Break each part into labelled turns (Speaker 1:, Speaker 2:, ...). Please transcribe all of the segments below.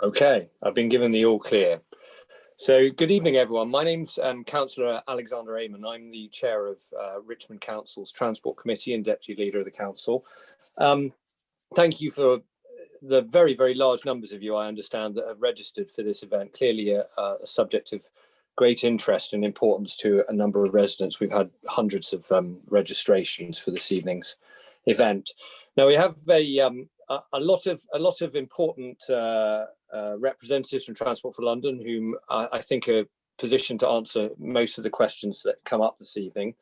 Speaker 1: Okay, I've been given the all clear. So good evening, everyone. My name's Councillor Alexander Amon. I'm the chair of Richmond Council's Transport Committee and deputy leader of the council. Thank you for the very, very large numbers of you, I understand, that have registered for this event. Clearly a subject of great interest and importance to a number of residents. We've had hundreds of registrations for this evening's event. Now we have a lot of important representatives from Transport for London, whom I think are positioned to answer most of the questions that come up this evening.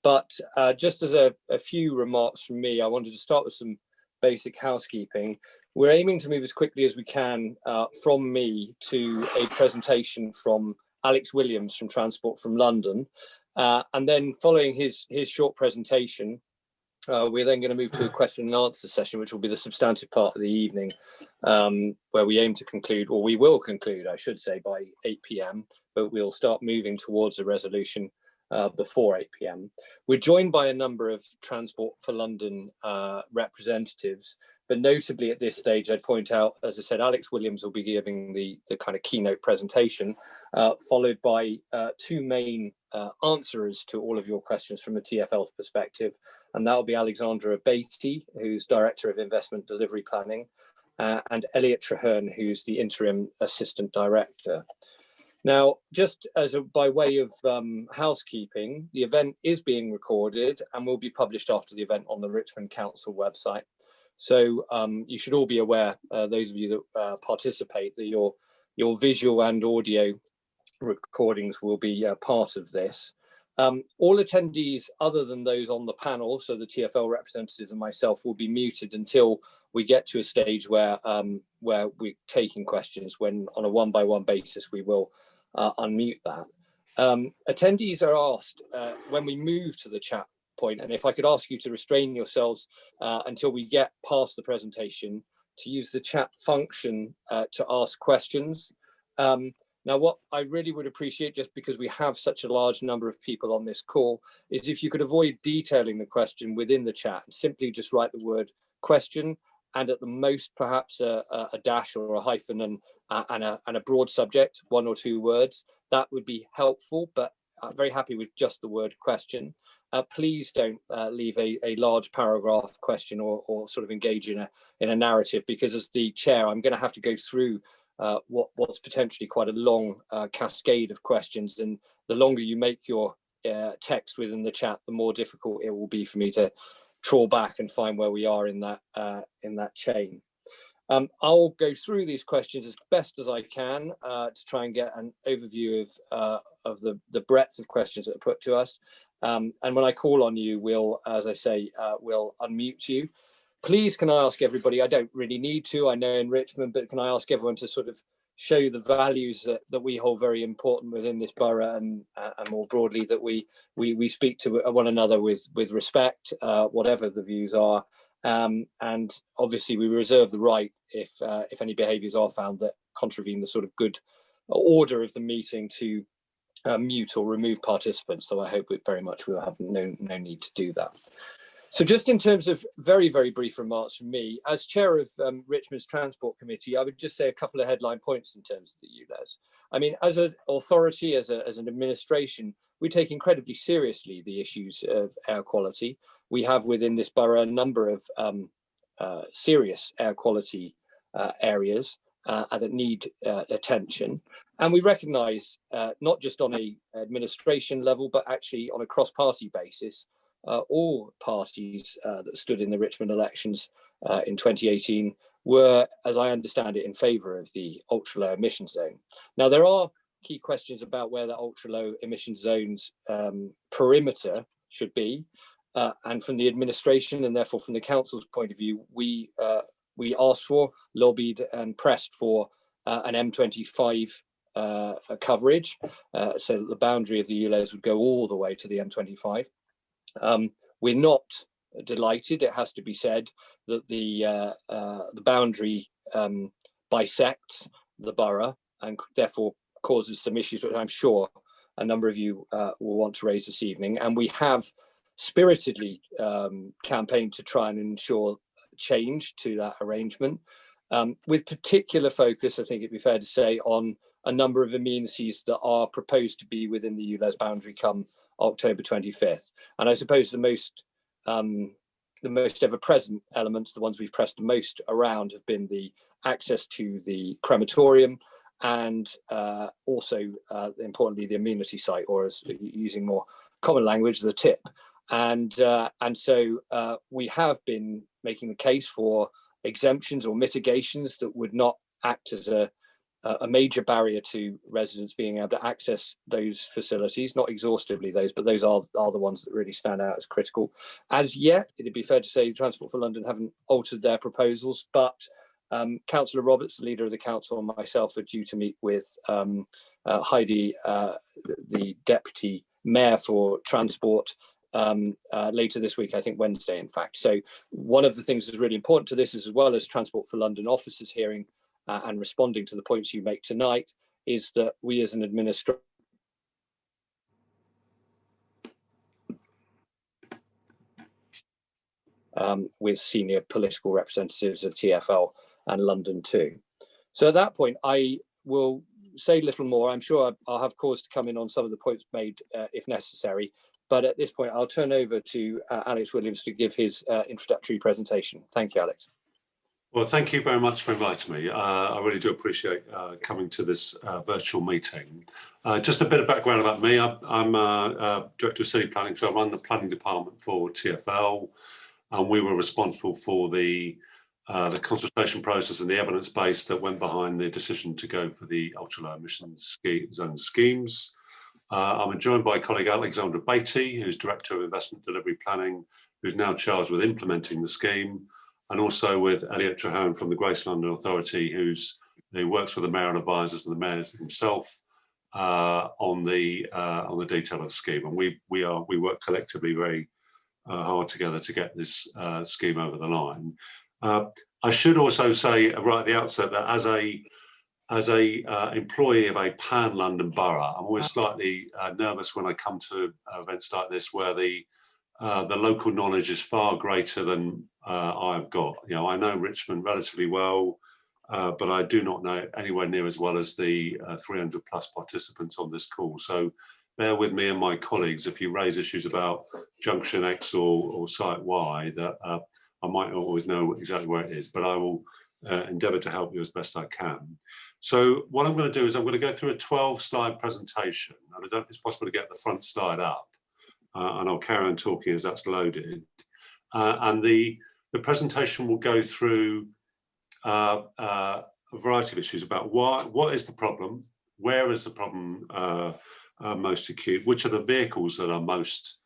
Speaker 1: But just as a few remarks from me, I wanted to start with some basic housekeeping. We're aiming to move as quickly as we can from me to a presentation from Alex Williams from Transport from London. And then following his short presentation, we're then going to move to a question and answer session, which will be the substantive part of the evening, where we aim to conclude, or we will conclude, I should say, by 8 p.m, but we'll start moving towards a resolution before 8 p.m. We're joined by a number of Transport for London representatives, but notably at this stage, I'd point out, as I said, Alex Williams will be giving the kind of keynote presentation, followed by two main answerers to all of your questions from a TfL perspective. And that will be Alexandra Beatty, who's Director of Investment Delivery Planning, and Elliot Traherne, who's the Interim Assistant Director. Now, just as by way of housekeeping, the event is being recorded and will be published after the event on the Richmond Council website. So you should all be aware, those of you that participate, that your visual and audio recordings will be part of this. All attendees other than those on the panel, so the TfL representatives and myself, will be muted until we get to a stage where we're taking questions. When on a one-by-one basis, we will unmute that. Attendees are asked when we move to the chat point, and if I could ask you to restrain yourselves until we get past the presentation, to use the chat function to ask questions. Now, what I really would appreciate, just because we have such a large number of people on this call, is if you could avoid detailing the question within the chat and simply just write the word question, and at the most perhaps a dash or a hyphen and a broad subject, 1 or 2 words. That would be helpful, but I'm very happy with just the word question. Please don't leave a large paragraph question or sort of engage in a narrative, because as the chair, I'm going to have to go through what's potentially quite a long cascade of questions, and the longer you make your text within the chat, the more difficult it will be for me to trawl back and find where we are in that chain. I'll go through these questions as best as I can to try and get an overview of the breadth of questions that are put to us. And when I call on you, we'll, as I say, we'll unmute you. Please, can I ask everybody, I don't really need to, I know in Richmond, but can I ask everyone to sort of show the values that we hold very important within this borough, and more broadly that we speak to one another with respect, whatever the views are. And obviously we reserve the right, if any behaviours are found that contravene the sort of good order of the meeting, to mute or remove participants. So I hope very much we'll have no need to do that. So just in terms of very, very brief remarks from me, as chair of Richmond's Transport Committee, I would just say a couple of headline points in terms of the ULEZ. I mean, as an authority, as an administration, we take incredibly seriously the issues of air quality. We have within this borough a number of serious air quality areas that need attention. And we recognise, not just on an administration level, but actually on a cross-party basis, all parties that stood in the Richmond elections in 2018 were, as I understand it, in favour of the Ultra Low Emission Zone. Now, there are key questions about where the Ultra Low Emission Zone's perimeter should be, and from the administration and therefore from the council's point of view, we asked for, lobbied and pressed for an M25 coverage, so that the boundary of the ULEZ would go all the way to the M25. We're not delighted, it has to be said, that the boundary bisects the borough and therefore causes some issues, which I'm sure a number of you will want to raise this evening. And we have spiritedly campaigned to try and ensure change to that arrangement. with particular focus, I think it'd be fair to say, on a number of amenities that are proposed to be within the ULEZ boundary come October 25th. And I suppose the most ever-present elements, the ones we've pressed the most around, have been the access to the crematorium and also, importantly, the amenity site, or as using more common language, the tip. And so we have been making the case for exemptions or mitigations that would not act as a major barrier to residents being able to access those facilities, not exhaustively those, but those are the ones that really stand out as critical. As yet, it'd be fair to say Transport for London haven't altered their proposals, but Councillor Roberts, the leader of the council, and myself are due to meet with Heidi, the deputy mayor for transport, later this week, I think Wednesday, in fact. So one of the things that's really important to this, as well as Transport for London officers hearing and responding to the points you make tonight, is that we as an administration with senior political representatives of TfL and London too. So at that point, I will say little more. I'm sure I'll have cause to come in on some of the points made if necessary. But at this point, I'll turn over to Alex Williams to give his introductory presentation. Thank you, Alex.
Speaker 2: Well, thank you very much for inviting me. I really do appreciate coming to this virtual meeting. Just a bit of background about me. I'm Director of City Planning, so I run the planning department for TfL, and we were responsible for the consultation process and the evidence base that went behind the decision to go for the Ultra Low Emission Zone schemes. I'm joined by colleague Alexandra Beatty, who's Director of Investment Delivery Planning, who's now charged with implementing the scheme, and also with Elliot Traherne from the Greater London Authority, who works with the Mayor and advisors and the Mayor himself on the detail of the scheme. And we work collectively very hard together to get this scheme over the line. I should also say right at the outset that as a employee of a pan-London borough, I'm always slightly nervous when I come to events like this where the local knowledge is far greater than I've got. You know, I know Richmond relatively well, but I do not know anywhere near as well as the 300 plus participants on this call. So bear with me and my colleagues if you raise issues about Junction X or Site Y that I might not always know exactly where it is, but I will endeavour to help you as best I can. So what I'm going to do is I'm going to go through a 12-slide presentation. And I don't know if it's possible to get the front slide up, and I'll carry on talking as that's loaded. And the presentation will go through a variety of issues about what is the problem, where is the problem most acute, which are the vehicles that are most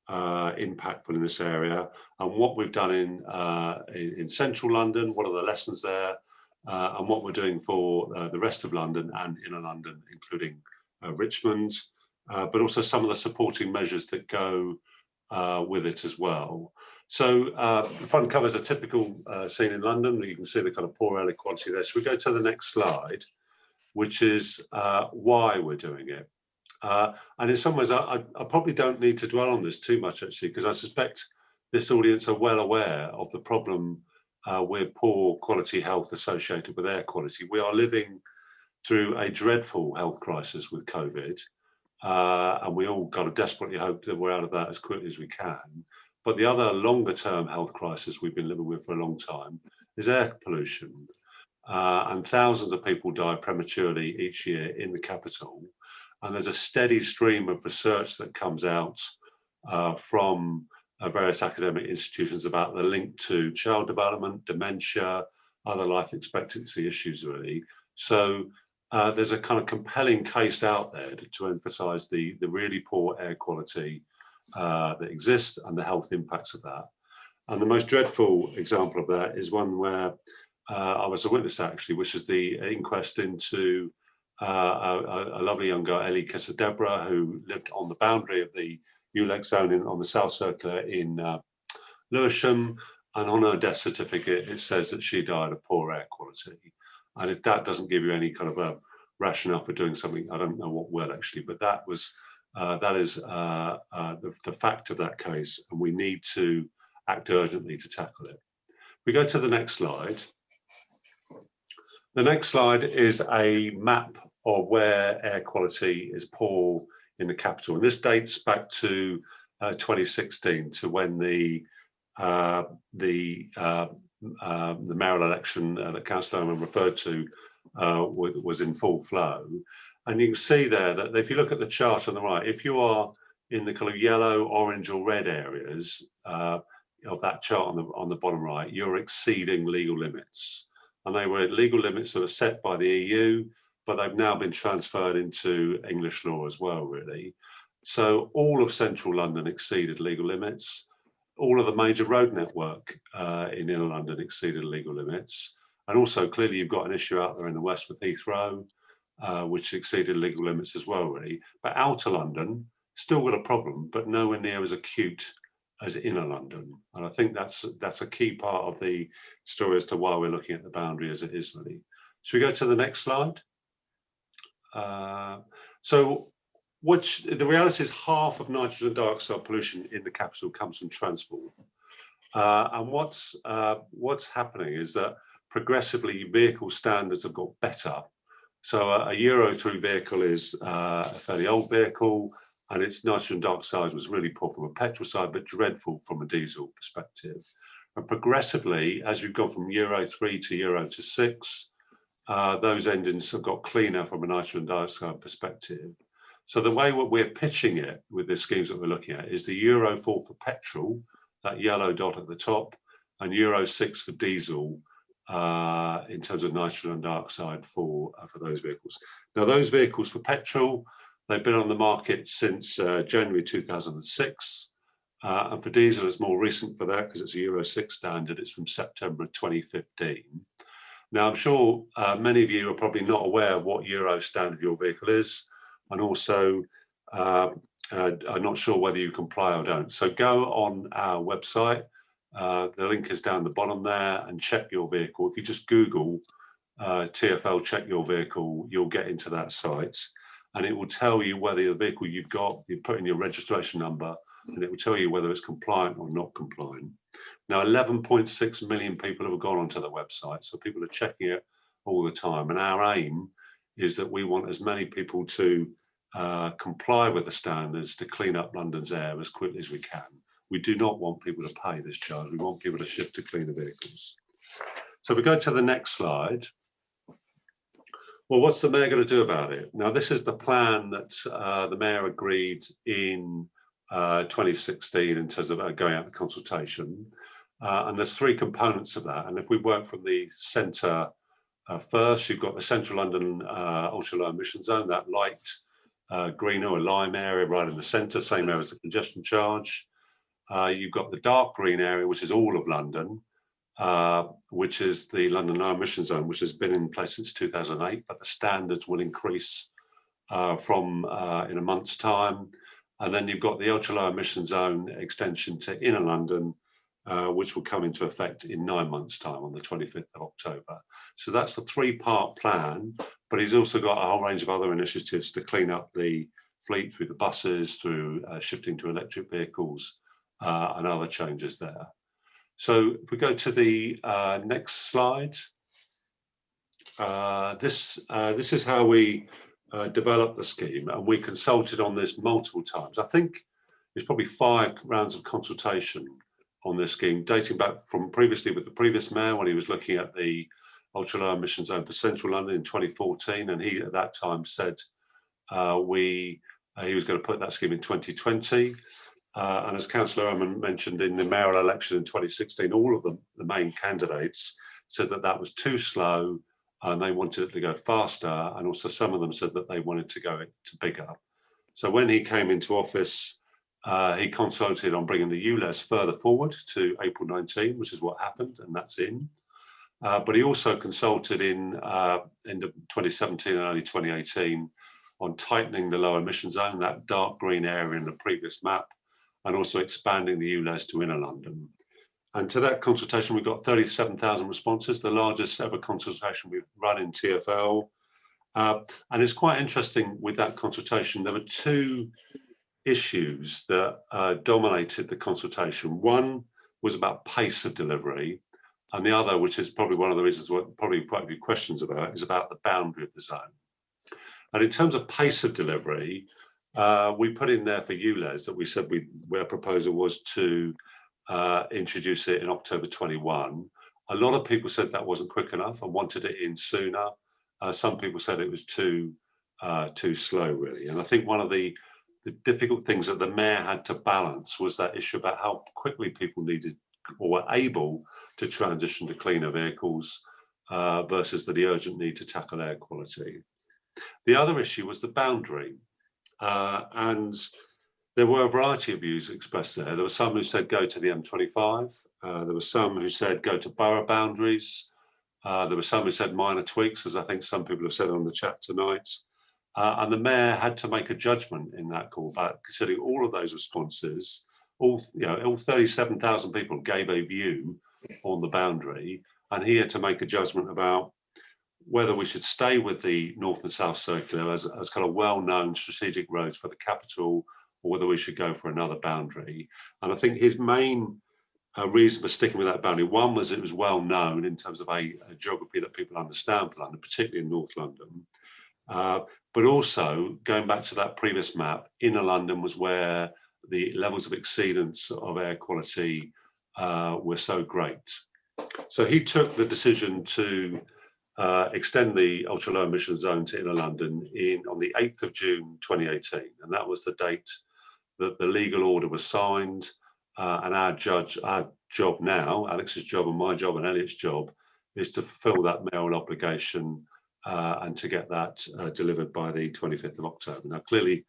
Speaker 2: impactful in this area, and what we've done in central London, what are the lessons there, and what we're doing for the rest of London and inner London, including Richmond, but also some of the supporting measures that go with it as well. So the front cover is a typical scene in London. You can see the kind of poor air quality there. So we go to the next slide, which is why we're doing it. And in some ways, I probably don't need to dwell on this too much, actually, because I suspect this audience are well aware of the problem with poor quality health associated with air quality. We are living through a dreadful health crisis with COVID, and we all got to desperately hope that we're out of that as quickly as we can. But the other longer term health crisis we've been living with for a long time is air pollution. And thousands of people die prematurely each year in the capital. And there's a steady stream of research that comes out from various academic institutions about the link to child development, dementia, other life expectancy issues, really. So there's a kind of compelling case out there to emphasize the really poor air quality that exists and the health impacts of that. And the most dreadful example of that is one where I was a witness, actually, which is the inquest into a lovely young girl, Ellie Kissadebra, who lived on the boundary of the ULEZ zone on the South Circular in Lewisham, and on her death certificate it says that she died of poor air quality. And if that doesn't give you any kind of a rationale for doing something, I don't know what will, actually, but that is the fact of that case, and we need to act urgently to tackle it. We go to the next slide. The next slide is a map of where air quality is poor in the capital. And this dates back to 2016, to when the mayoral election that Councillor Oman referred to was in full flow. And you can see there that if you look at the chart on the right, if you are in the kind of yellow, orange or red areas of that chart on the bottom right, you're exceeding legal limits. And they were legal limits that were set by the EU, but they've now been transferred into English law as well, really. So all of central London exceeded legal limits. All of the major road network in inner London exceeded legal limits. And also clearly you've got an issue out there in the west with Heathrow, which exceeded legal limits as well, really. But outer London still got a problem, but nowhere near as acute as inner London. And I think that's a key part of the story as to why we're looking at the boundary as it is, really. Should we go to the next slide? So the reality is half of nitrogen dioxide pollution in the capital comes from transport. And what's happening is that progressively vehicle standards have got better. So a Euro 3 vehicle is a fairly old vehicle, and its nitrogen dioxide was really poor from a petrol side, but dreadful from a diesel perspective. And progressively, as we've gone from Euro 3 to Euro 6, those engines have got cleaner from a nitrogen dioxide perspective. So the way what we're pitching it with the schemes that we're looking at is the Euro 4 for petrol, that yellow dot at the top, and Euro 6 for diesel in terms of nitrogen dioxide for those vehicles. Now, those vehicles for petrol, they've been on the market since January 2006. And for diesel, it's more recent for that because it's a Euro 6 standard. It's from September 2015. Now, I'm sure many of you are probably not aware of what Euro standard your vehicle is, and also are not sure whether you comply or don't. So go on our website. The link is down the bottom there, and check your vehicle. If you just Google TfL check your vehicle, you'll get into that site, and it will tell you whether the vehicle you've got, you put in your registration number, and it will tell you whether it's compliant or not compliant. Now, 11.6 million people have gone onto the website, so people are checking it all the time. And our aim is that we want as many people to comply with the standards to clean up London's air as quickly as we can. We do not want people to pay this charge. We want people to shift to cleaner vehicles. So if we go to the next slide. Well, what's the mayor going to do about it? Now, this is the plan that the mayor agreed in 2016 in terms of going out to consultation. And there's three components of that. And if we work from the centre first, you've got the central London Ultra Low Emission Zone, that light green or lime area right in the centre, same area as the congestion charge. You've got the dark green area, which is all of London, which is the London Low Emission Zone, which has been in place since 2008, but the standards will increase from in a month's time. And then you've got the Ultra Low Emission Zone extension to inner London, which will come into effect in 9 months' time on the 25th of October. So that's a three-part plan, but he's also got a whole range of other initiatives to clean up the fleet through the buses, through shifting to electric vehicles, and other changes there. So if we go to the next slide, this is how we developed the scheme, and we consulted on this multiple times. I think there's probably 5 rounds of consultation on this scheme, dating back from previously with the previous mayor when he was looking at the Ultra Low Emission Zone for central London in 2014, and he at that time said he was going to put that scheme in 2020. And as Councillor Oman mentioned, in the mayoral election in 2016, all of them, the main candidates, said that that was too slow and they wanted it to go faster. And also some of them said that they wanted to go to bigger. So when he came into office, he consulted on bringing the ULEZ further forward to April 19, which is what happened, and that's in. But he also consulted in end of 2017 and early 2018 on tightening the low emission zone, that dark green area in the previous map, and also expanding the ULEZ to inner London. And to that consultation, we got 37,000 responses, the largest ever consultation we've run in TfL. And it's quite interesting with that consultation, there were 2 issues that dominated the consultation. One was about pace of delivery, And the other, which is probably one of the reasons what probably quite a few questions about, is about the boundary of the zone. And in terms of pace of delivery, we put in there for ULEZ that we said our proposal was to introduce it in October 21. A lot of people said that wasn't quick enough and wanted it in sooner. Some people said it was too slow, really. And I think one of the difficult things that the mayor had to balance was that issue about how quickly people needed or were able to transition to cleaner vehicles versus the urgent need to tackle air quality. The other issue was the boundary, and there were a variety of views expressed there. There were some who said go to the M25. There were some who said go to borough boundaries. There were some who said minor tweaks, as I think some people have said on the chat tonight. And the mayor had to make a judgment in that call back, considering all of those responses. All 37,000 people gave a view on the boundary, and he had to make a judgment about whether we should stay with the North and South Circular as kind of well-known strategic roads for the capital, or whether we should go for another boundary. And I think his main reason for sticking with that boundary, one was it was well known in terms of a geography that people understand for London, particularly in North London. But also, going back to that previous map, inner London was where the levels of exceedance of air quality were so great. So he took the decision to extend the ultra low emission zone to inner London on the 8th of June 2018. And that was the date that the legal order was signed. And our job now, Alex's job and my job and Elliot's job, is to fulfill that mayoral obligation and to get that delivered by the 25th of October. Now, clearly,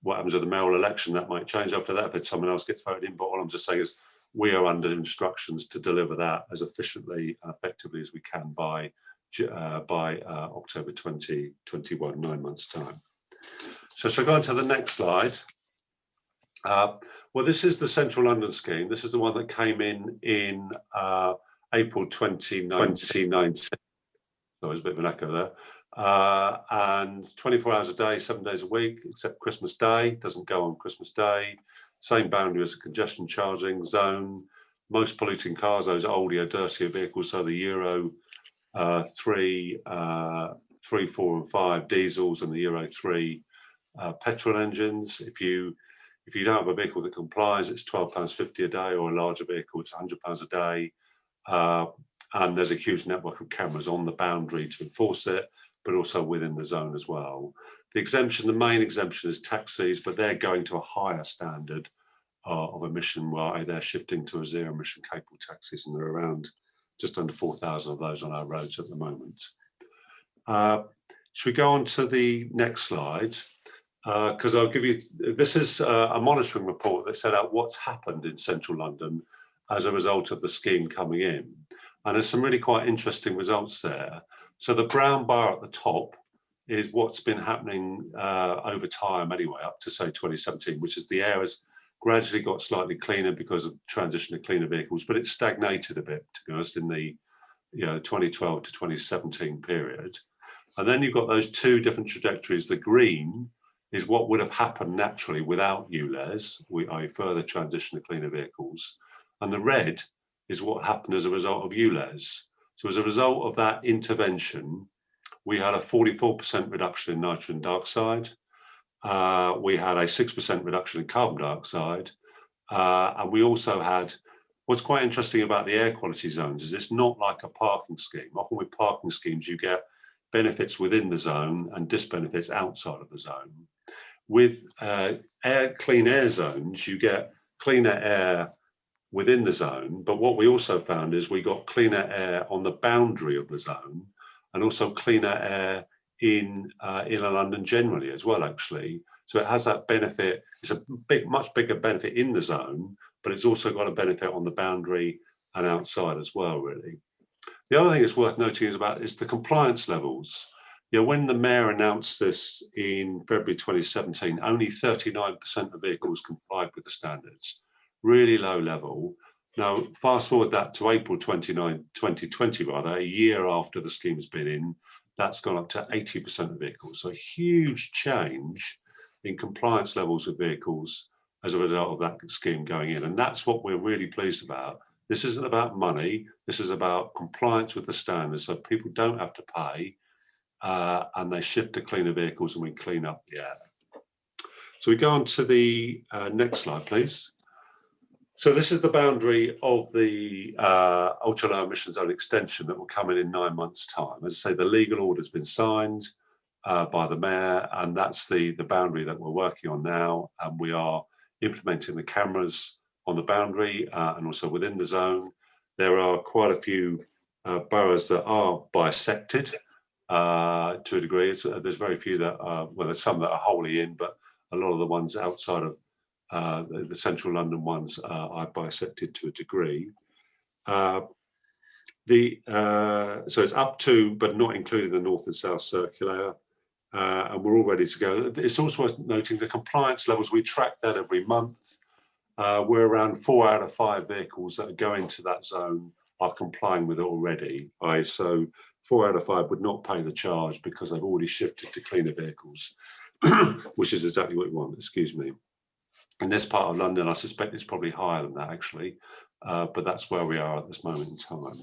Speaker 2: what happens with the mayoral election, that might change after that if someone else gets voted in. But all I'm just saying is we are under instructions to deliver that as efficiently and effectively as we can by October 2021, 9 months' time. So go on to the next slide. Well, this is the Central London scheme. This is the one that came in April 2019. So there's a bit of an echo there. And 24 hours a day, 7 days a week, except Christmas Day. Doesn't go on Christmas Day. Same boundary as a congestion charging zone. Most polluting cars, those older, dirtier vehicles, so the Euro 3, 4 and 5 diesels and the Euro 3 petrol engines. If you don't have a vehicle that complies, it's £12.50 a day, or a larger vehicle, it's £100 a day. And there's a huge network of cameras on the boundary to enforce it, but also within the zone as well. The main exemption is taxis, but they're going to a higher standard of emission, while they're shifting to a zero emission capable taxis, and there are around just under 4,000 of those on our roads at the moment. Should we go on to the next slide? Because I'll give you, this is a monitoring report that set out what's happened in central London as a result of the scheme coming in. And there's some really quite interesting results there. So the brown bar at the top is what's been happening over time anyway, up to say 2017, which is the air has gradually got slightly cleaner because of transition to cleaner vehicles, but it stagnated a bit, to be honest, in the 2012 to 2017 period. And then you've got those two different trajectories. The green is what would have happened naturally without ULEZ, i.e. further transition to cleaner vehicles. And the red is what happened as a result of ULEZ. So as a result of that intervention, we had a 44% reduction in nitrogen dioxide. We had a 6% reduction in carbon dioxide. And we also had, what's quite interesting about the air quality zones is it's not like a parking scheme. Often with parking schemes, you get benefits within the zone and disbenefits outside of the zone. With clean air zones, you get cleaner air within the zone, but what we also found is we got cleaner air on the boundary of the zone, and also cleaner air in inner London generally as well, actually. So it has that benefit. It's a much bigger benefit in the zone, but it's also got a benefit on the boundary and outside as well, really. The other thing that's worth noting is the compliance levels. When the mayor announced this in February 2017, only 39% of vehicles complied with the standards. Really low level. Now, fast forward that to April 2020, a year after the scheme's been in, that's gone up to 80% of vehicles. So a huge change in compliance levels of vehicles as a result of that scheme going in. And that's what we're really pleased about. This isn't about money. This is about compliance with the standards, so people don't have to pay, and they shift to cleaner vehicles and we clean up the air. So we go on to the next slide, please. So this is the boundary of the Ultra Low Emission Zone extension that will come in 9 months' time. As I say, the legal order's been signed by the mayor, and that's the boundary that we're working on now. And we are implementing the cameras on the boundary and also within the zone. There are quite a few boroughs that are bisected to a degree. There's very few that are, well, there's some that are wholly in, but a lot of the ones outside of the central London ones are bisected to a degree. So it's up to, but not including the north and south circular, and we're all ready to go. It's also worth noting the compliance levels. We track that every month. We're around 4 out of 5 vehicles that go into that zone are complying with it already. So 4 out of 5 would not pay the charge because they've already shifted to cleaner vehicles, which is exactly what we want, excuse me. In this part of London, I suspect it's probably higher than that actually, but that's where we are at this moment in time.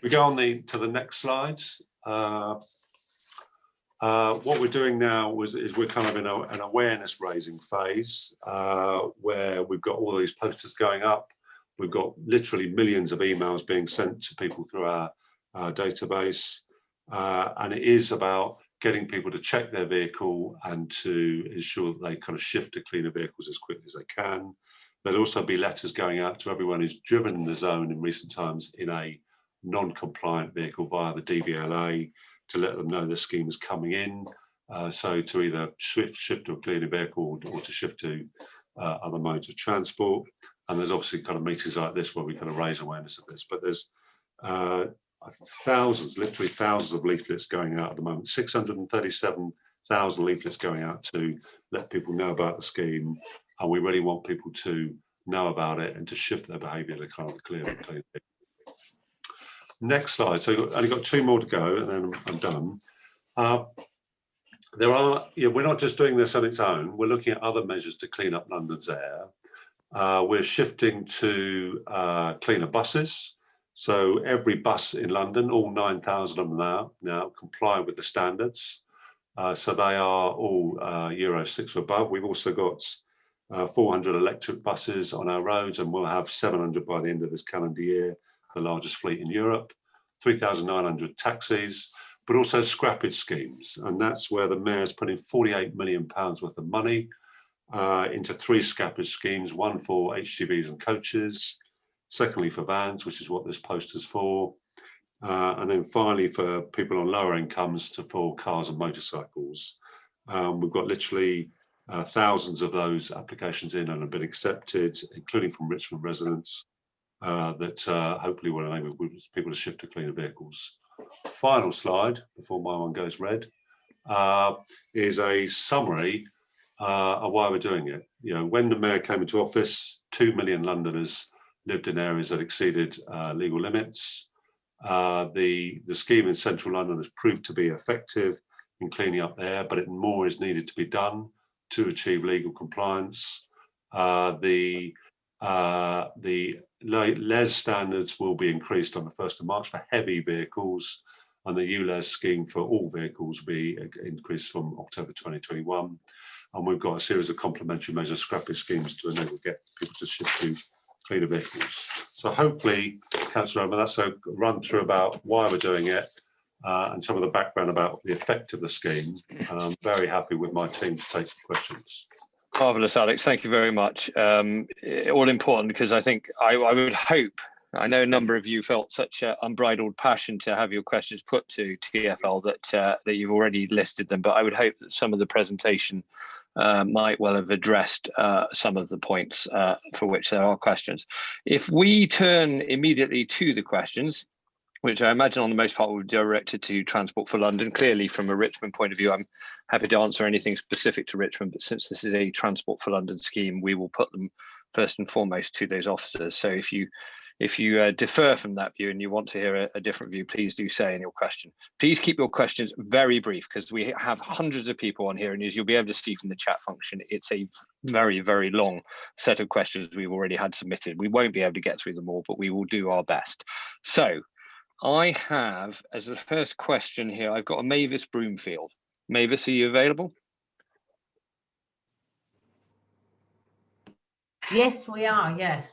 Speaker 2: We go on to the next slides. What we're doing now is we're kind of in an awareness raising phase where we've got all these posters going up. We've got literally millions of emails being sent to people through our database. And it is about getting people to check their vehicle and to ensure that they kind of shift to cleaner vehicles as quickly as they can. There'll also be letters going out to everyone who's driven the zone in recent times in a non-compliant vehicle via the DVLA to let them know the scheme is coming in. So to either shift to a cleaner vehicle or to shift to other modes of transport. And there's obviously kind of meetings like this where we kind of raise awareness of this, but there's thousands, literally thousands of leaflets going out at the moment, 637,000 leaflets going out to let people know about the scheme. And we really want people to know about it and to shift their behaviour to kind of clear. Next slide. So I've only got 2 more to go and then I'm done. We're not just doing this on its own. We're looking at other measures to clean up London's air. We're shifting to cleaner buses. So every bus in London, all 9,000 of them now comply with the standards. So they are all Euro 6 or above. We've also got 400 electric buses on our roads, and we'll have 700 by the end of this calendar year, the largest fleet in Europe, 3,900 taxis, but also scrappage schemes. And that's where the mayor's putting £48 million worth of money into 3 scrappage schemes, one for HGVs and coaches, secondly for vans, which is what this poster's for, and then finally for people on lower incomes for cars and motorcycles. We've got literally thousands of those applications in and have been accepted, including from Richmond residents, that hopefully will enable people to shift to cleaner vehicles. Final slide before my one goes red is a summary of why we're doing it. You know, when the mayor came into office, 2 million Londoners lived in areas that exceeded legal limits. The scheme in central London has proved to be effective in cleaning up the air, but more is needed to be done to achieve legal compliance. The ULEZ standards will be increased on the 1st of March for heavy vehicles, and the ULEZ scheme for all vehicles will be increased from October 2021. And we've got a series of complementary measures, scrappage schemes to enable get people to shift to cleaner vehicles. So hopefully, Councillor Omer, that's a run through about why we're doing it and some of the background about the effect of the scheme. And I'm very happy with my team to take some questions.
Speaker 1: Marvellous, Alex. Thank you very much. All important, because I think I would hope, I know a number of you felt such unbridled passion to have your questions put to TfL that you've already listed them, but I would hope that some of the presentation might well have addressed some of the points for which there are questions. If we turn immediately to the questions, which I imagine on the most part will be directed to Transport for London. Clearly, from a Richmond point of view, I'm happy to answer anything specific to Richmond, but since this is a Transport for London scheme, we will put them first and foremost to those officers. So if you If you differ from that view and you want to hear a different view, please do say in your question. Please keep your questions very brief, because we have hundreds of people on here, and as you'll be able to see from the chat function, it's a very, very long set of questions we've already had submitted. We won't be able to get through them all, but we will do our best. So I have, as the first question here, I've got a Mavis Broomfield. Mavis, are you available?
Speaker 3: Yes, we are, yes.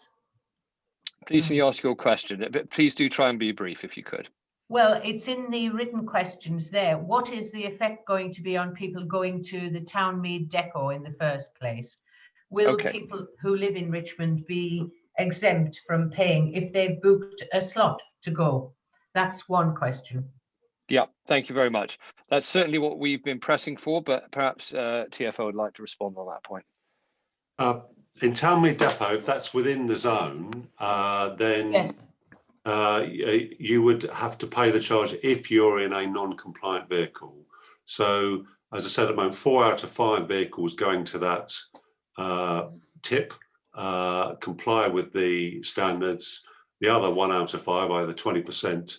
Speaker 1: Please can you ask your question, but please do try and be brief if you could.
Speaker 3: Well, it's in the written questions there. What is the effect going to be on people going to the Townmead Depot in the first place? Will people who live in Richmond be exempt from paying if they've booked a slot to go? That's one question.
Speaker 1: Yeah, thank you very much. That's certainly what we've been pressing for, but perhaps TfL would like to respond on that point.
Speaker 2: In Townmead Depot, if that's within the zone, then
Speaker 3: Yes.
Speaker 2: You would have to pay the charge if you're in a non-compliant vehicle. So, as I said, at the moment, 4 out of 5 vehicles going to that tip comply with the standards. The other 1 out of 5, either 20%,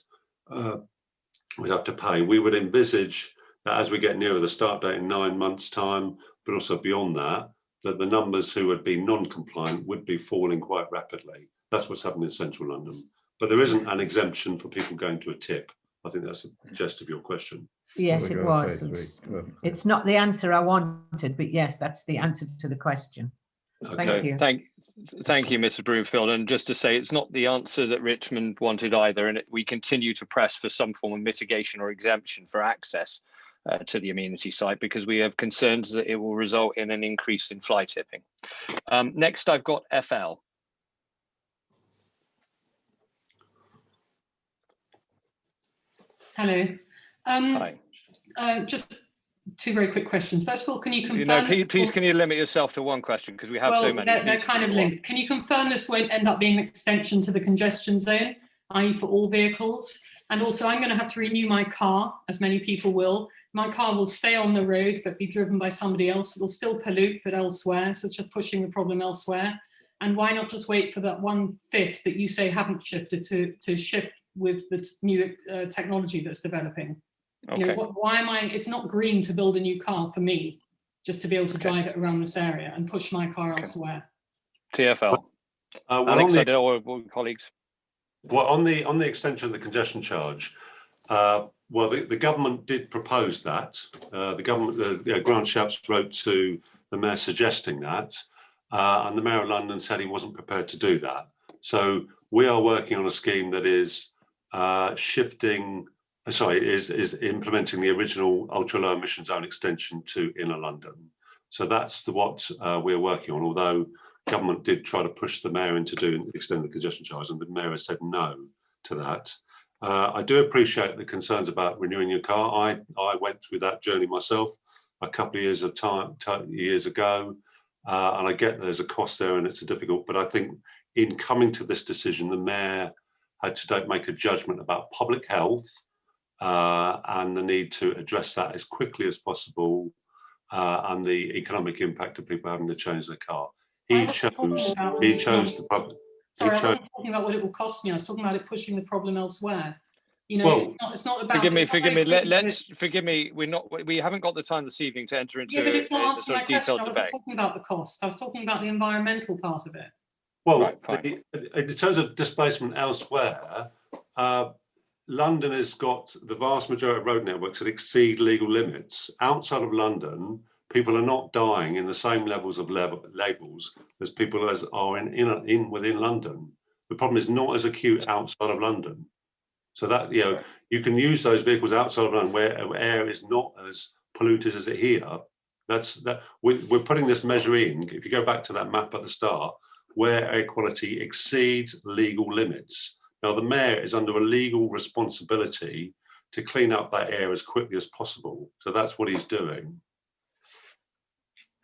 Speaker 2: would have to pay. We would envisage that as we get nearer the start date in 9 months' time, but also beyond that, that the numbers who would be non-compliant would be falling quite rapidly. That's what's happening in central London. But there isn't an exemption for people going to a tip. I think that's the gist of your question.
Speaker 3: Yes, it was. It's not the answer I wanted, but yes, that's the answer to the question.
Speaker 2: Okay.
Speaker 3: Thank you.
Speaker 1: Thank you, Mrs. Broomfield. And just to say, it's not the answer that Richmond wanted either, and we continue to press for some form of mitigation or exemption for access to the amenity site, because we have concerns that it will result in an increase in fly tipping. Next, I've got FL.
Speaker 4: Hello.
Speaker 1: Hi.
Speaker 4: Just 2 very quick questions. First of all, can you confirm?
Speaker 1: Please, can you limit yourself to one question, because we have so many.
Speaker 4: They're kind of linked. Can you confirm this won't end up being an extension to the congestion zone, i.e. for all vehicles? And also, I'm going to have to renew my car, as many people will. My car will stay on the road, but be driven by somebody else. It'll still pollute, but elsewhere. So it's just pushing the problem elsewhere. And why not just wait for that 1/5 that you say haven't shifted to shift with the new technology that's developing?
Speaker 1: Okay.
Speaker 4: You know, why am I? It's not green to build a new car for me, just to be able to drive it around this area and push my car elsewhere.
Speaker 1: TfL.
Speaker 2: Well,
Speaker 1: Alex, or colleagues.
Speaker 2: Well, on the extension of the congestion charge, well, the government did propose that. The government, Grant Shapps wrote to the mayor suggesting that, and the mayor of London said he wasn't prepared to do that. So we are working on a scheme that is is implementing the original Ultra Low Emission Zone extension to inner London. So that's what we're working on, although government did try to push the mayor into extend the congestion charge, and the mayor has said no to that. I do appreciate the concerns about renewing your car. I went through that journey myself a couple of years ago, and I get there's a cost there and it's a difficult, but I think in coming to this decision, the mayor had to make a judgment about public health and the need to address that as quickly as possible, and the economic impact of people having to change their car. He chose the public.
Speaker 4: Sorry, I wasn't talking about what it will cost me. I was talking about it pushing the problem elsewhere. You know,
Speaker 2: well,
Speaker 4: it's not about.
Speaker 1: Forgive me. We haven't got the time this evening to enter into.
Speaker 4: Yeah, but it's not answering my question. I
Speaker 1: debate.
Speaker 4: wasn't talking about the cost. I was talking about the environmental part of it.
Speaker 2: Well,
Speaker 1: right,
Speaker 2: in terms of displacement elsewhere, London has got the vast majority of road networks that exceed legal limits. Outside of London, people are not dying in the same levels of levels as people as are within London. The problem is not as acute outside of London. So that, you know, you can use those vehicles outside of London where air is not as polluted as it here. We're putting this measure in. If you go back to that map at the start, where air quality exceeds legal limits. Now, the mayor is under a legal responsibility to clean up that air as quickly as possible. So that's what he's doing.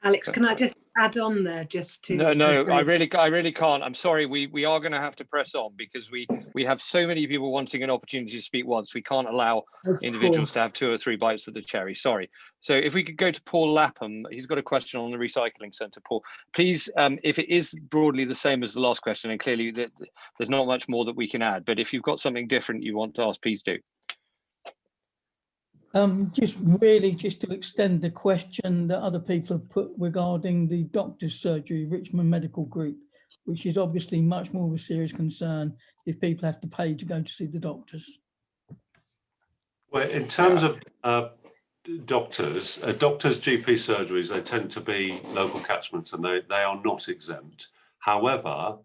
Speaker 5: Alex, can I just add on there just to...
Speaker 1: No, I really can't. I'm sorry. We are going to have to press on because we have so many people wanting an opportunity to speak once. We can't allow individuals to have 2 or 3 bites of the cherry. Sorry. So if we could go to Paul Lapham, he's got a question on the recycling centre. Paul, please, if it is broadly the same as the last question, and clearly there's not much more that we can add, but if you've got something different you want to ask, please do.
Speaker 6: Just to extend the question that other people have put regarding the doctor's surgery, Richmond Medical Group, which is obviously much more of a serious concern if people have to pay to go to see the doctors.
Speaker 2: Well, in terms of doctors' GP surgeries, they tend to be local catchments and they are not exempt. However,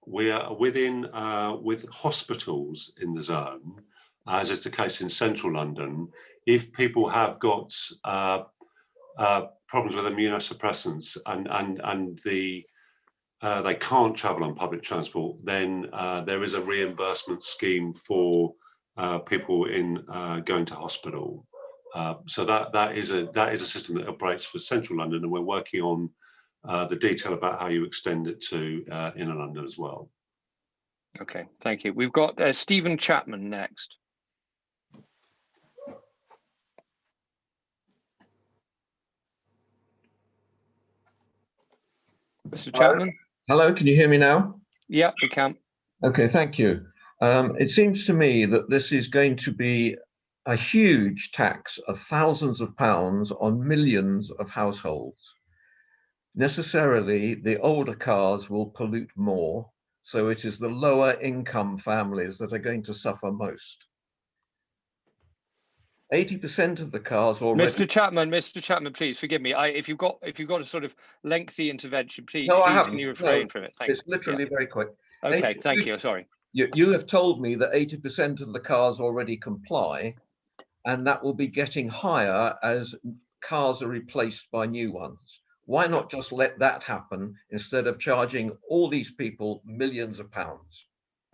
Speaker 2: we are with hospitals in the zone, as is the case in central London. If people have got problems with immunosuppressants and they can't travel on public transport, then there is a reimbursement scheme for people in going to hospital. So that is a system that operates for central London, and we're working on the detail about how you extend it to inner London as well.
Speaker 1: Okay, thank you. We've got Stephen Chapman next. Mr. Chapman?
Speaker 7: Hello, can you hear me now?
Speaker 1: Yeah, we can.
Speaker 7: Okay, thank you. It seems to me that this is going to be a huge tax of thousands of pounds on millions of households. Necessarily, the older cars will pollute more, so it is the lower income families that are going to suffer most. 80% of the cars already...
Speaker 1: Mr. Chapman, please forgive me. If you've got a sort of lengthy intervention, please,
Speaker 7: no,
Speaker 1: please can you refrain from it?
Speaker 7: It's literally very quick.
Speaker 1: Okay, thank you. Sorry.
Speaker 7: You have told me that 80% of the cars already comply, and that will be getting higher as cars are replaced by new ones. Why not just let that happen instead of charging all these people millions of pounds?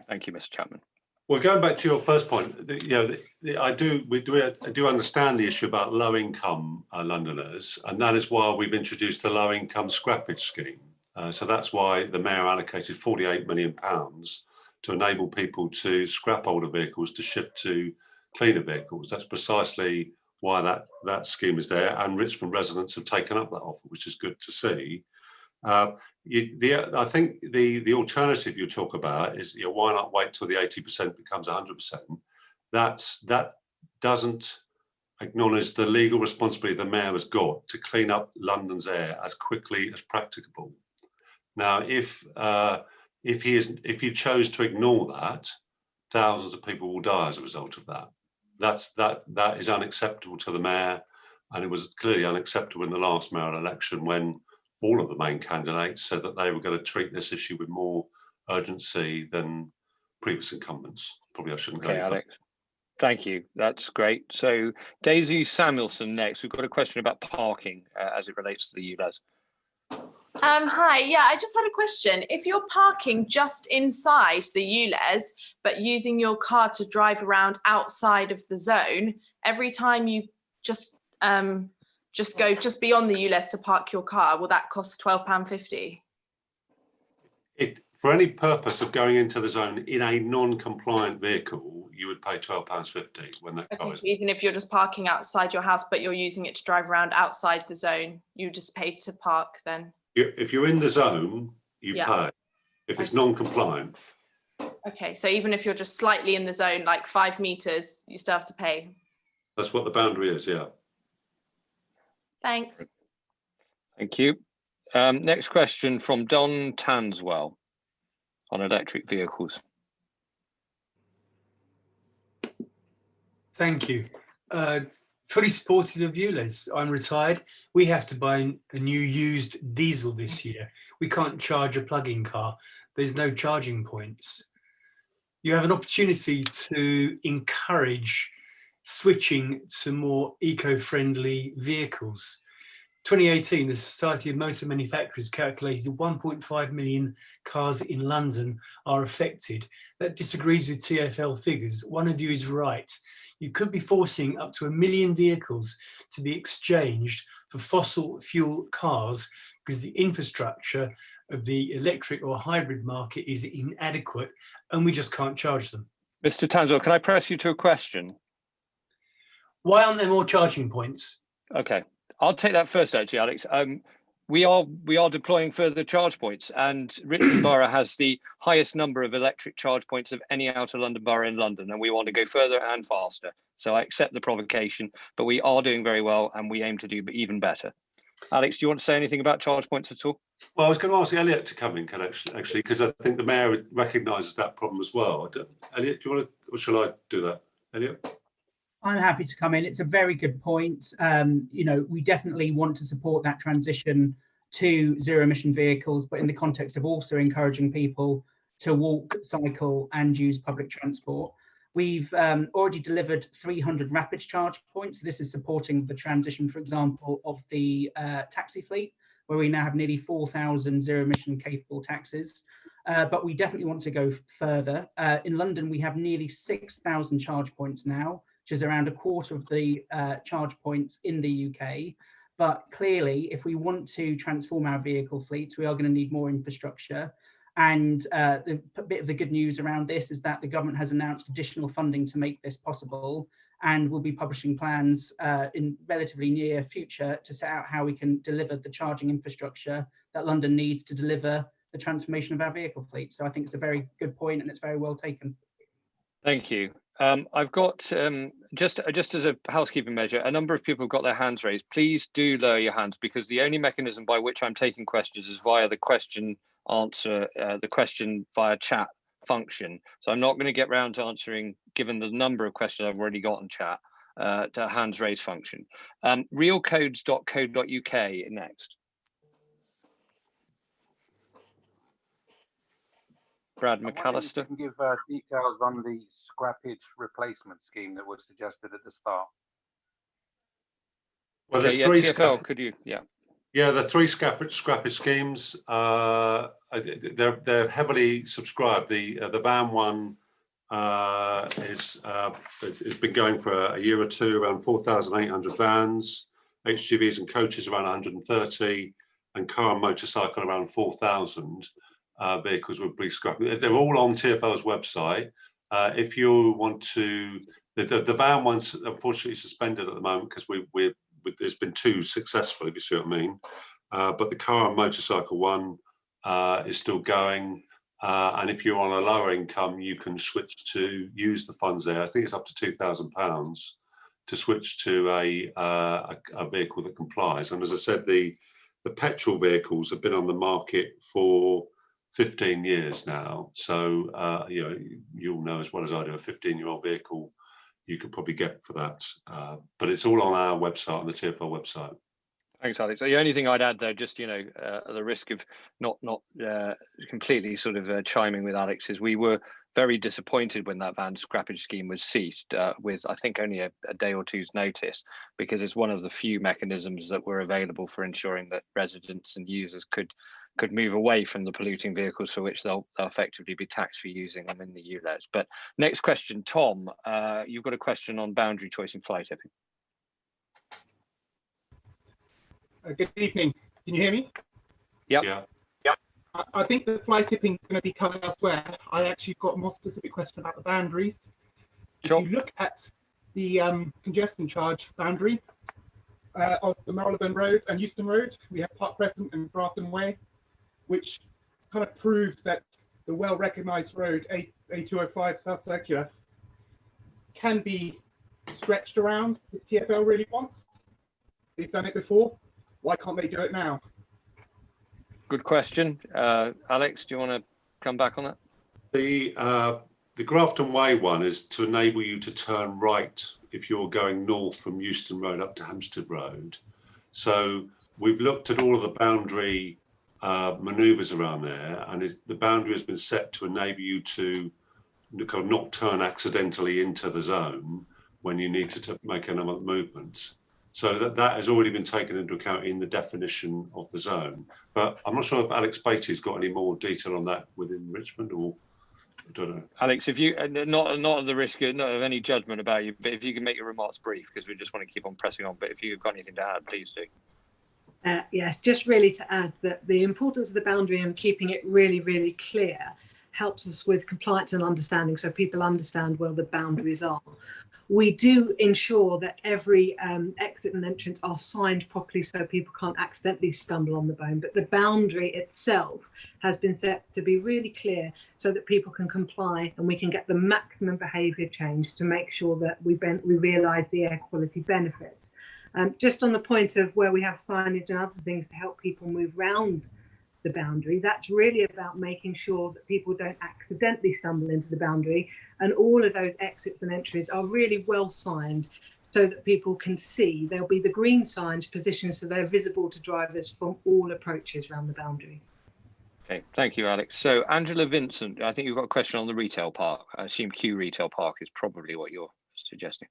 Speaker 1: Thank you, Mr. Chapman.
Speaker 2: Well, going back to your first point, I do understand the issue about low-income Londoners, and that is why we've introduced the low-income scrappage scheme. So that's why the mayor allocated £48 million to enable people to scrap older vehicles to shift to cleaner vehicles. That's precisely why that scheme is there, and Richmond residents have taken up that offer, which is good to see. I think the alternative you talk about is, why not wait till the 80% becomes 100%? That doesn't acknowledge the legal responsibility the mayor has got to clean up London's air as quickly as practicable. Now, if you chose to ignore that, thousands of people will die as a result of that. That is unacceptable to the mayor, and it was clearly unacceptable in the last mayoral election when all of the main candidates said that they were going to treat this issue with more urgency than previous incumbents. Probably I shouldn't go any further.
Speaker 1: Alex. Thank you. That's great. So Daisy Samuelson next. We've got a question about parking as it relates to the ULEZ.
Speaker 8: Hi, yeah, I just had a question. If you're parking just inside the ULEZ, but using your car to drive around outside of the zone, every time you just go beyond the ULEZ to park your car, will that cost £12.50?
Speaker 2: For any purpose of going into the zone in a non-compliant vehicle, you would pay £12.50 when that car is...
Speaker 8: So even if you're just parking outside your house, but you're using it to drive around outside the zone, you just pay to park then?
Speaker 2: If you're in the zone, you pay. If it's non-compliant.
Speaker 8: Okay, so even if you're just slightly in the zone, like 5 meters, you still have to pay?
Speaker 2: That's what the boundary is, yeah.
Speaker 8: Thanks.
Speaker 1: Thank you. Next question from Don Tanswell on electric vehicles.
Speaker 9: Thank you. Fully supportive of ULEZ. I'm retired. We have to buy a new used diesel this year. We can't charge a plug-in car. There's no charging points. You have an opportunity to encourage switching to more eco-friendly vehicles. 2018, the Society of Motor Manufacturers calculated 1.5 million cars in London are affected. That disagrees with TfL figures. One of you is right. you could be forcing up to 1 million vehicles to be exchanged for fossil fuel cars because the infrastructure of the electric or hybrid market is inadequate and we just can't charge them.
Speaker 1: Mr. Tanzel, can I press you to a question?
Speaker 9: Why aren't there more charging points?
Speaker 1: Okay, I'll take that first, actually, Alex. We are deploying further charge points, and Richmond Borough has the highest number of electric charge points of any outer London borough in London, and we want to go further and faster. So I accept the provocation, but we are doing very well, and we aim to do even better. Alex, do you want to say anything about charge points at all?
Speaker 2: Well, I was going to ask Elliot to come in, actually, because I think the mayor recognises that problem as well. Elliot, do you want to, or shall I do that? Elliot?
Speaker 10: I'm happy to come in. It's a very good point. You know, we definitely want to support that transition to zero emission vehicles, but in the context of also encouraging people to walk, cycle and use public transport. We've already delivered 300 rapid charge points. This is supporting the transition, for example, of the taxi fleet, where we now have nearly 4,000 zero emission capable taxis. But we definitely want to go further. In London, we have nearly 6,000 charge points now, which is around a quarter of the charge points in the UK. But clearly, if we want to transform our vehicle fleets, we are going to need more infrastructure. And the bit of the good news around this is that the government has announced additional funding to make this possible, and we'll be publishing plans in relatively near future to set out how we can deliver the charging infrastructure that London needs to deliver the transformation of our vehicle fleet. So I think it's a very good point and it's very well taken.
Speaker 1: Thank you. I've got, just as a housekeeping measure, a number of people have got their hands raised. Please do lower your hands, because the only mechanism by which I'm taking questions is via the question via chat function. So I'm not going to get round to answering, given the number of questions I've already got in chat, the hands raised function. Realcodes.co.uk next. Brad McAllister.
Speaker 11: You can give details on the scrappage replacement scheme that was suggested at the start.
Speaker 2: Well, there's three.
Speaker 1: TfL, could you? Yeah.
Speaker 2: Yeah, the three scrappage schemes. They're heavily subscribed. The van one has been going for a year or two, around 4,800 vans, HGVs and coaches around 130, and car and motorcycle around 4,000. Vehicles would be scrapped. They're all on TfL's website. If you want to, the van one's unfortunately suspended at the moment because there's been too successful, if you see what I mean. But the car and motorcycle one is still going. And if you're on a lower income, you can switch to use the funds there. I think it's up to £2,000 to switch to a vehicle that complies. And as I said, the petrol vehicles have been on the market for 15 years now. So, you'll know as well as I do, a 15-year-old vehicle you could probably get for that. But it's all on our website, on the TfL website.
Speaker 1: Thanks, Alex. The only thing I'd add there, just, at the risk of not completely sort of chiming with Alex, is we were very disappointed when that van scrappage scheme was ceased with, I think, only a day or two's notice, because it's one of the few mechanisms that were available for ensuring that residents and users could move away from the polluting vehicles for which they'll effectively be taxed for using them in the ULEZ. But next question, Tom, you've got a question on boundary choice and fly tipping.
Speaker 12: Good evening. Can you hear me?
Speaker 1: Yep.
Speaker 2: Yeah.
Speaker 12: I think the fly tipping is going to be covered elsewhere. I actually got a more specific question about the boundaries.
Speaker 1: Sure.
Speaker 12: If you look at the congestion charge boundary of the Marylebone Road and Euston Road, we have Park Crescent and Grafton Way, which kind of proves that the well-recognised road, A205 South Circular, can be stretched around if TfL really wants. They've done it before. Why can't they do it now?
Speaker 1: Good question. Alex, do you want to come back on that?
Speaker 2: The Grafton Way one is to enable you to turn right if you're going north from Euston Road up to Hampstead Road. So we've looked at all of the boundary manoeuvres around there, and the boundary has been set to enable you to kind of not turn accidentally into the zone when you need to make another movement. So that has already been taken into account in the definition of the zone. But I'm not sure if Alex Beatty's got any more detail on that within Richmond, or I don't know.
Speaker 1: Alex, if you not at the risk of not of any judgment about you, but if you can make your remarks brief, because we just want to keep on pressing on. But if you've got anything to add, please do.
Speaker 5: Yes, just really to add that the importance of the boundary and keeping it really, really clear helps us with compliance and understanding, so people understand where the boundaries are. We do ensure that every exit and entrance are signed properly so people can't accidentally stumble on the bone, but the boundary itself has been set to be really clear so that people can comply and we can get the maximum behaviour change to make sure that we realise the air quality benefits. Just on the point of where we have signage and other things to help people move round the boundary, that's really about making sure that people don't accidentally stumble into the boundary, and all of those exits and entries are really well signed so that people can see. There'll be the green signs positioned so they're visible to drivers from all approaches around the boundary.
Speaker 1: Okay, thank you, Alex. So Angela Vincent, I think you've got a question on the retail park. I assume Q Retail Park is probably what you're suggesting.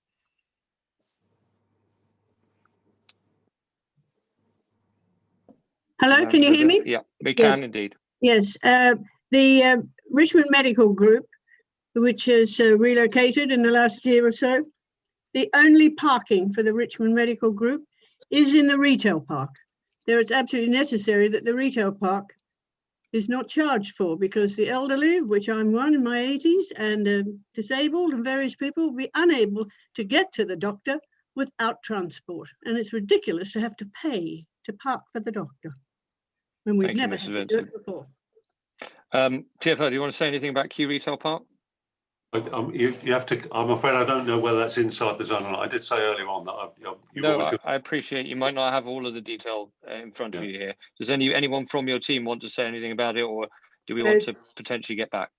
Speaker 13: Hello, can you hear me?
Speaker 1: Yeah, we can indeed.
Speaker 13: Yes, the Richmond Medical Group, which has relocated in the last year or so, the only parking for the Richmond Medical Group is in the retail park. There it's absolutely necessary that the retail park is not charged for, because the elderly, which I'm one in my 80s, and disabled and various people will be unable to get to the doctor without transport. And it's ridiculous to have to pay to park for the doctor when we've never had to do it before.
Speaker 1: TfL, do you want to say anything about Q Retail Park?
Speaker 2: You have to. I'm afraid I don't know whether that's inside the zone or not. I did say earlier on that
Speaker 1: I appreciate you might not have all of the detail in front of you here. Does anyone from your team want to say anything about it, or do we want to potentially get back?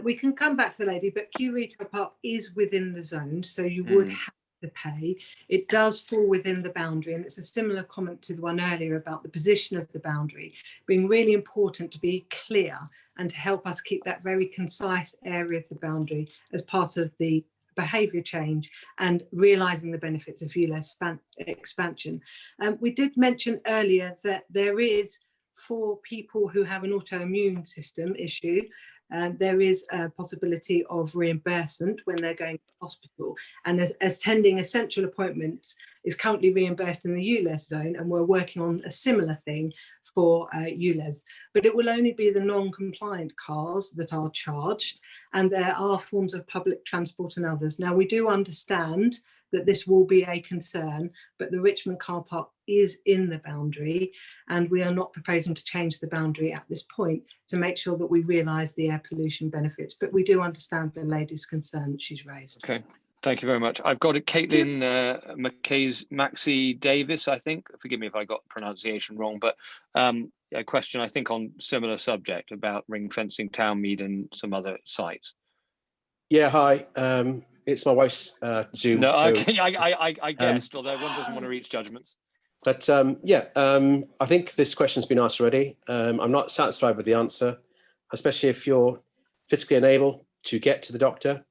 Speaker 5: We can come back to the lady, but Q Retail Park is within the zone, so you would have to pay. It does fall within the boundary, and it's a similar comment to the one earlier about the position of the boundary being really important to be clear and to help us keep that very concise area of the boundary as part of the behaviour change and realising the benefits of ULEZ expansion. We did mention earlier that there is, for people who have an autoimmune system issue, there is a possibility of reimbursement when they're going to hospital, and as attending essential appointments is currently reimbursed in the ULEZ zone, and we're working on a similar thing for ULEZ, but it will only be the non-compliant cars that are charged, and there are forms of public transport and others. Now, we do understand that this will be a concern, but the Richmond car park is in the boundary, and we are not proposing to change the boundary at this point to make sure that we realise the air pollution benefits, but we do understand the lady's concern that she's raised.
Speaker 1: Okay. Thank you very much. I've got a Caitlin Maxey Davis, I think. Forgive me if I got the pronunciation wrong, but a question, I think, on similar subject about ring fencing Townmead and some other sites.
Speaker 14: Yeah, hi. It's my wife's Zoom.
Speaker 1: No,
Speaker 14: so,
Speaker 1: okay, I guessed, although one doesn't want to reach judgments.
Speaker 14: But I think this question's been asked already. I'm not satisfied with the answer, especially if you're physically unable to get to the doctor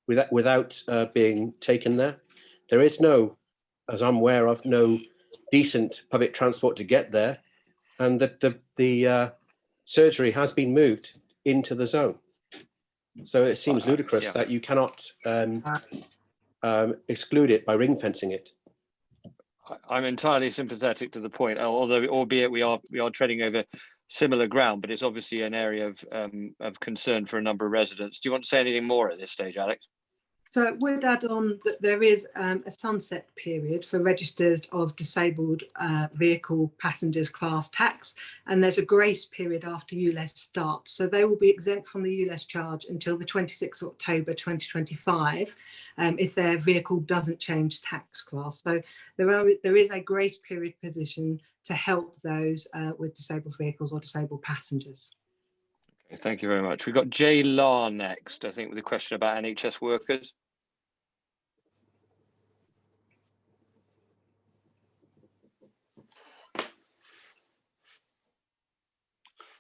Speaker 14: without being taken there. There is no, as I'm aware of, no decent public transport to get there, and that the surgery has been moved into the zone. So it seems ludicrous that you cannot exclude it by ring fencing it.
Speaker 1: I'm entirely sympathetic to the point, although albeit we are treading over similar ground, but it's obviously an area of concern for a number of residents. Do you want to say anything more at this stage, Alex?
Speaker 5: So I would add on that there is a sunset period for registered of disabled vehicle passengers class tax, and there's a grace period after ULEZ starts. So they will be exempt from the ULEZ charge until the 26th of October 2025 if their vehicle doesn't change tax class. So there is a grace period position to help those with disabled vehicles or disabled passengers.
Speaker 1: Okay, thank you very much. We've got Jay Lahr next, I think, with a question about NHS workers.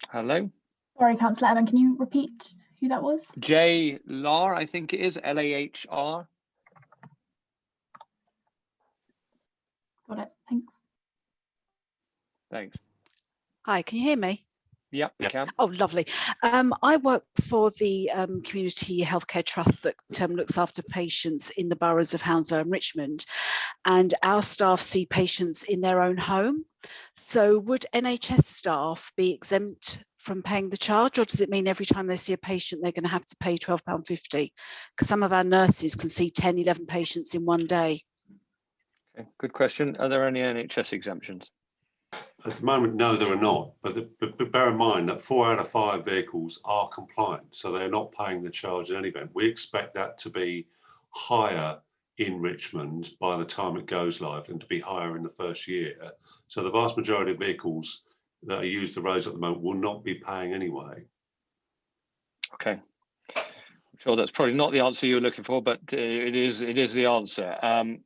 Speaker 1: Hello.
Speaker 15: Sorry, Councillor Evan, can you repeat who that was?
Speaker 1: Jay Lahr, I think it is, L-A-H-R.
Speaker 15: Got it, thanks.
Speaker 1: Thanks.
Speaker 16: Hi, can you hear me?
Speaker 1: Yeah, you can.
Speaker 16: Oh, lovely. I work for the community healthcare trust that looks after patients in the boroughs of Hounslow and Richmond, and our staff see patients in their own home. So would NHS staff be exempt from paying the charge, or does it mean every time they see a patient they're going to have to pay £12.50? Because some of our nurses can see 10, 11 patients in one day.
Speaker 1: Okay, good question. Are there any NHS exemptions?
Speaker 2: At the moment, no, there are not. But bear in mind that 4 out of 5 vehicles are compliant, so they're not paying the charge in any event. We expect that to be higher in Richmond by the time it goes live, and to be higher in the first year. So the vast majority of vehicles that are used the roads at the moment will not be paying anyway.
Speaker 1: Okay. I'm sure that's probably not the answer you were looking for, but it is the answer.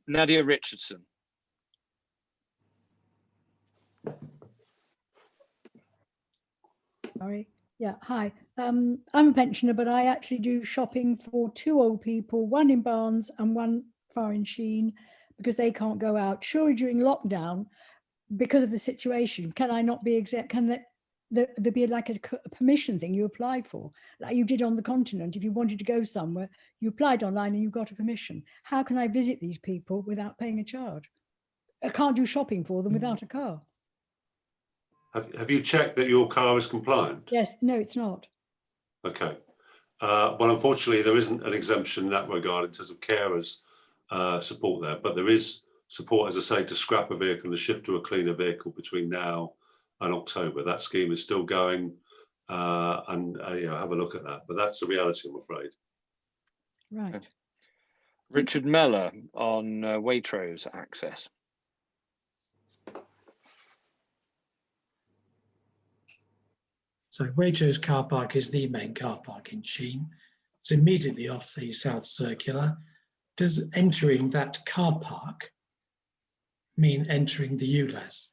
Speaker 1: Nadia Richardson.
Speaker 17: Sorry. Yeah, hi. I'm a pensioner, but I actually do shopping for 2 old people, one in Barnes and one far in Sheen, because they can't go out. Surely during lockdown, because of the situation, can I not be exempt? Can there be like a permission thing you applied for, like you did on the continent? If you wanted to go somewhere, you applied online and you got a permission. How can I visit these people without paying a charge? I can't do shopping for them without a car.
Speaker 2: Have you checked that your car is compliant?
Speaker 17: Yes, no, it's not.
Speaker 2: Okay. Well, unfortunately, there isn't an exemption in that regard in terms of carers support there, but there is support, as I say, to scrap a vehicle and shift to a cleaner vehicle between now and October. That scheme is still going, and have a look at that. But that's the reality, I'm afraid.
Speaker 17: Right.
Speaker 1: Okay. Richard Mellor on Waitrose access.
Speaker 18: So Waitrose car park is the main car park in Sheen. It's immediately off the South Circular. Does entering that car park mean entering the ULEZ?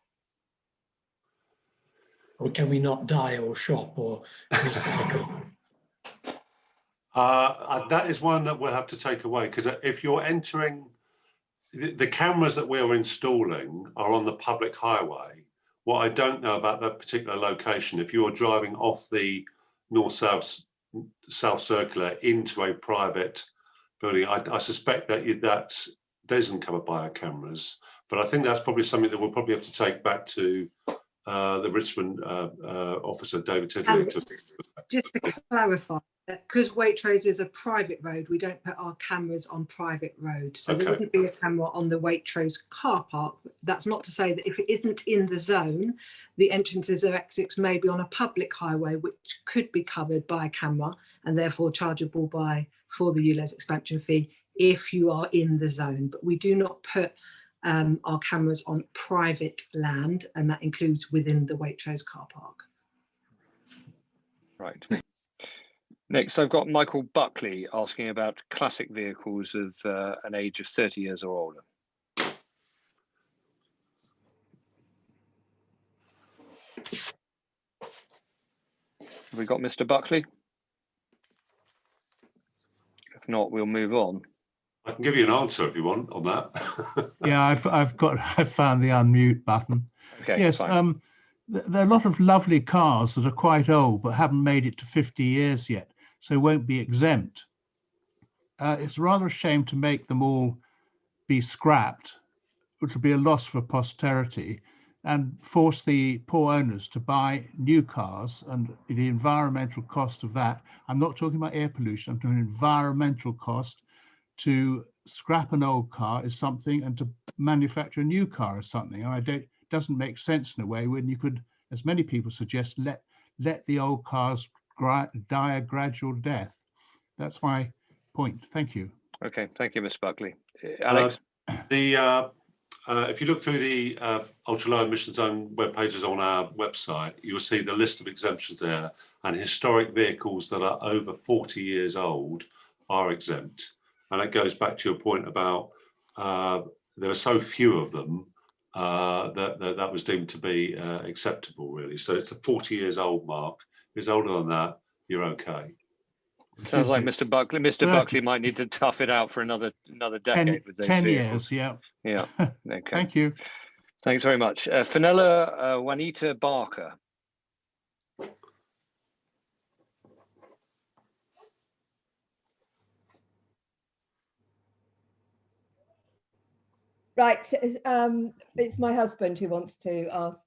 Speaker 18: Or can we not die or shop or recycle?
Speaker 2: That is one that we'll have to take away, because if you're entering, the cameras that we're installing are on the public highway. What I don't know about that particular location, if you're driving off the North-South Circular into a private building, I suspect that isn't covered by our cameras. But I think that's probably something that we'll probably have to take back to the Richmond officer, David Tidley.
Speaker 5: Just to clarify, because Waitrose is a private road, we don't put our cameras on private roads. So there wouldn't be a camera on the Waitrose car park. That's not to say that if it isn't in the zone, the entrances or exits may be on a public highway, which could be covered by a camera and therefore chargeable for the ULEZ expansion fee if you are in the zone. But we do not put our cameras on private land, and that includes within the Waitrose car park.
Speaker 1: Right. Next, I've got Michael Buckley asking about classic vehicles of an age of 30 years or older. Have we got Mr. Buckley? If not, we'll move on.
Speaker 2: I can give you an answer if you want on that.
Speaker 19: Yeah, I've found the unmute button.
Speaker 1: Okay,
Speaker 19: yes,
Speaker 1: fine.
Speaker 19: There are a lot of lovely cars that are quite old but haven't made it to 50 years yet, so won't be exempt. It's rather a shame to make them all be scrapped, which will be a loss for posterity, and force the poor owners to buy new cars, and the environmental cost of that. I'm not talking about air pollution, I'm talking environmental cost. To scrap an old car is something, and to manufacture a new car is something. And it doesn't make sense in a way when you could, as many people suggest, let the old cars die a gradual death. That's my point. Thank you.
Speaker 1: Okay, thank you, Ms. Buckley. Alex?
Speaker 2: If you look through the Ultra Low Emission Zone web pages on our website, you'll see the list of exemptions there, and historic vehicles that are over 40 years old are exempt. And that goes back to your point about there are so few of them that was deemed to be acceptable, really. So it's a 40 years old mark. If it's older than that, you're okay.
Speaker 1: Sounds like Mr. Buckley. Mr. Buckley might need to tough it out for another decade with those
Speaker 19: 10
Speaker 1: vehicles.
Speaker 19: years, yeah.
Speaker 1: Yeah. Okay.
Speaker 19: Thank you.
Speaker 1: Thanks very much. Fenella Juanita Barker.
Speaker 20: Right, it's my husband who wants to ask,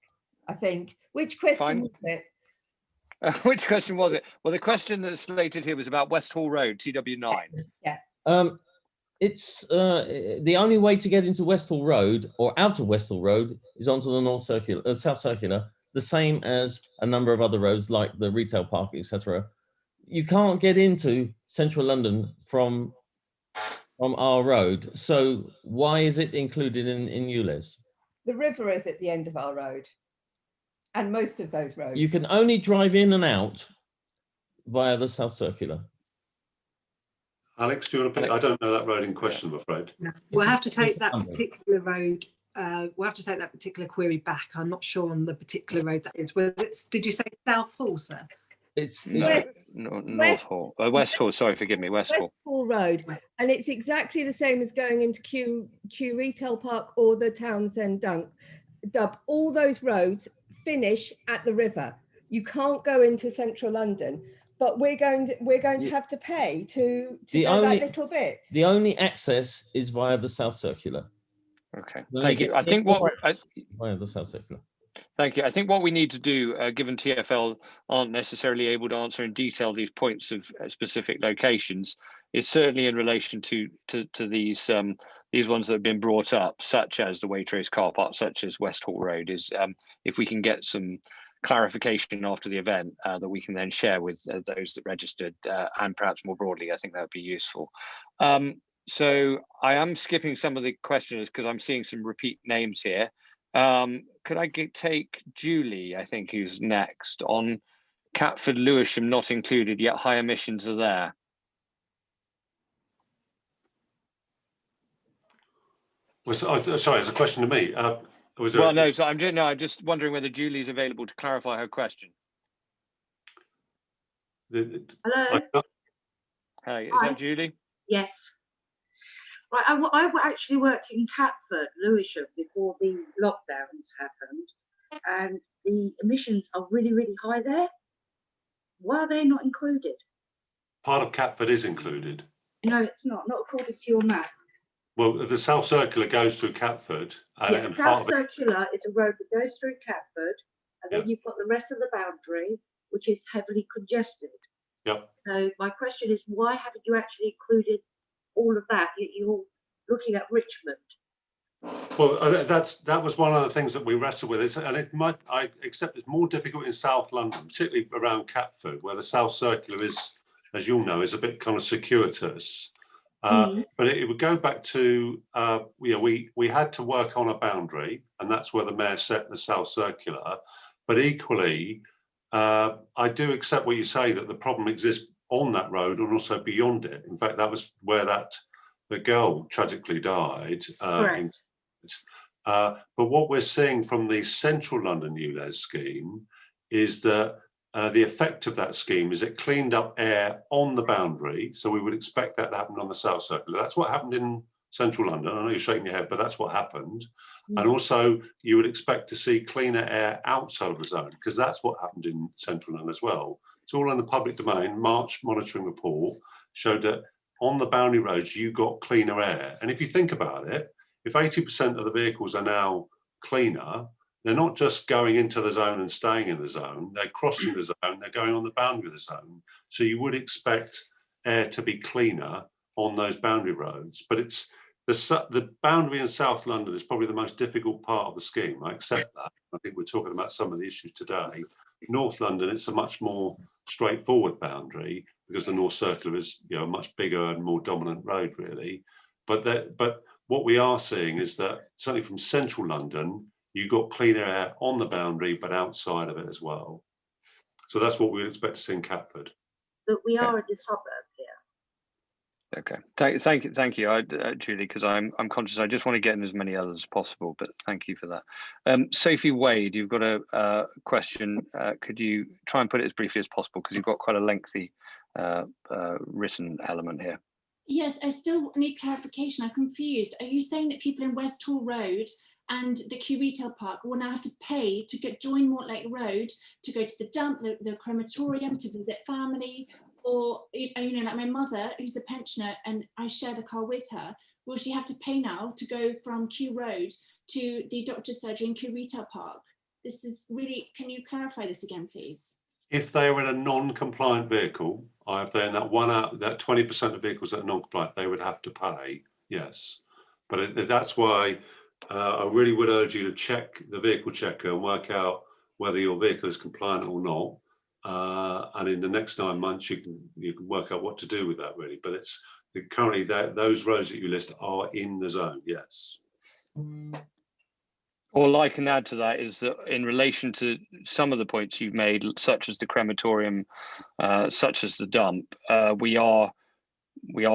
Speaker 20: I think. Which question was it?
Speaker 1: Which question was it? Well, the question that's slated here was about West Hall Road, TW9.
Speaker 20: Yeah.
Speaker 21: It's the only way to get into West Hall Road or out of West Hall Road is onto the South Circular, the same as a number of other roads like the retail park, etc. You can't get into central London from our road. So why is it included in ULEZ?
Speaker 20: The river is at the end of our road, and most of those roads.
Speaker 21: You can only drive in and out via the South Circular.
Speaker 2: Alex, do you want to pick? I don't know that road in question, I'm afraid.
Speaker 5: No. We'll have to take that particular road. We'll have to take that particular query back. I'm not sure on the particular road that is. Did you say South Hall, sir?
Speaker 21: It's
Speaker 1: North Hall. West Hall. Sorry, forgive me. West Hall.
Speaker 20: Hall Road, and it's exactly the same as going into Q Retail Park or the Townsend Dub. All those roads finish at the river. You can't go into central London. But we're going to have to pay to go that little bit.
Speaker 21: The only access is via the South Circular.
Speaker 1: Okay, thank you. I think
Speaker 21: via the South Circular.
Speaker 1: Thank you. I think what we need to do, given TfL aren't necessarily able to answer in detail these points of specific locations, is certainly in relation to these ones that have been brought up, such as the Waitrose car park, such as West Hall Road, is if we can get some clarification after the event that we can then share with those that registered and perhaps more broadly, I think that would be useful. So I am skipping some of the questioners because I'm seeing some repeat names here. Could I take Julie, I think, who's next on Catford, Lewisham not included, yet high emissions are there?
Speaker 2: Well, sorry, it's a question to me.
Speaker 1: Well, no, so I'm just wondering whether Julie's available to clarify her question.
Speaker 22: Hello.
Speaker 1: Hey, is that Julie?
Speaker 22: Yes. Right, I actually worked in Catford, Lewisham, before the lockdowns happened, and the emissions are really, really high there. Why are they not included?
Speaker 2: Part of Catford is included.
Speaker 22: No, it's not according to your map.
Speaker 2: Well, the South Circular goes through Catford.
Speaker 22: Yeah, South Circular is a road that goes through Catford, and then you've got the rest of the boundary, which is heavily congested.
Speaker 2: Yep.
Speaker 22: So my question is, why haven't you actually included all of that? You're looking at Richmond.
Speaker 2: Well, that was one of the things that we wrestled with. I accept it's more difficult in South London, particularly around Catford, where the South Circular is, as you'll know, is a bit kind of circuitous. But it would go back to, we had to work on a boundary, and that's where the mayor set the South Circular. But equally, I do accept what you say, that the problem exists on that road and also beyond it. In fact, that was where the girl tragically died. But what we're seeing from the Central London ULEZ scheme is that the effect of that scheme is it cleaned up air on the boundary. So we would expect that to happen on the South Circular. That's what happened in Central London. I know you're shaking your head, but that's what happened. And also you would expect to see cleaner air outside of the zone, because that's what happened in Central London as well. It's all in the public domain. March monitoring report showed that on the boundary roads, you got cleaner air. And if you think about it, if 80% of the vehicles are now cleaner, they're not just going into the zone and staying in the zone, they're crossing the zone, they're going on the boundary of the zone. So you would expect air to be cleaner on those boundary roads. But it's the boundary in South London is probably the most difficult part of the scheme. I accept that. I think we're talking about some of the issues today. North London, it's a much more straightforward boundary because the North Circular is, a much bigger and more dominant road, really. But what we are seeing is that certainly from Central London, you got cleaner air on the boundary, but outside of it as well. So that's what we would expect to see in Catford.
Speaker 22: But we are in the suburb here.
Speaker 1: Okay, thank you, Julie, because I'm conscious. I just want to get in as many others as possible, but thank you for that. Sophie Wade, you've got a question. Could you try and put it as briefly as possible, because you've got quite a lengthy written element here.
Speaker 23: Yes, I still need clarification. I'm confused. Are you saying that people in West Hall Road and the Q Retail Park will now have to pay to join Mortlake Road to go to the dump, the crematorium, to visit family, or like my mother, who's a pensioner, and I share the car with her, will she have to pay now to go from Kew Road to the doctor's surgery in Kew Retail Park? This is really, can you clarify this again, please?
Speaker 2: If they are in a non-compliant vehicle, or if they're in that 20% of vehicles that are non-compliant, they would have to pay, yes. But that's why I really would urge you to check the vehicle checker and work out whether your vehicle is compliant or not. And in the next 9 months, you can work out what to do with that, really. But it's currently those roads that you list are in the zone, yes.
Speaker 1: All I can add to that is that in relation to some of the points you've made, such as the crematorium, such as the dump, we are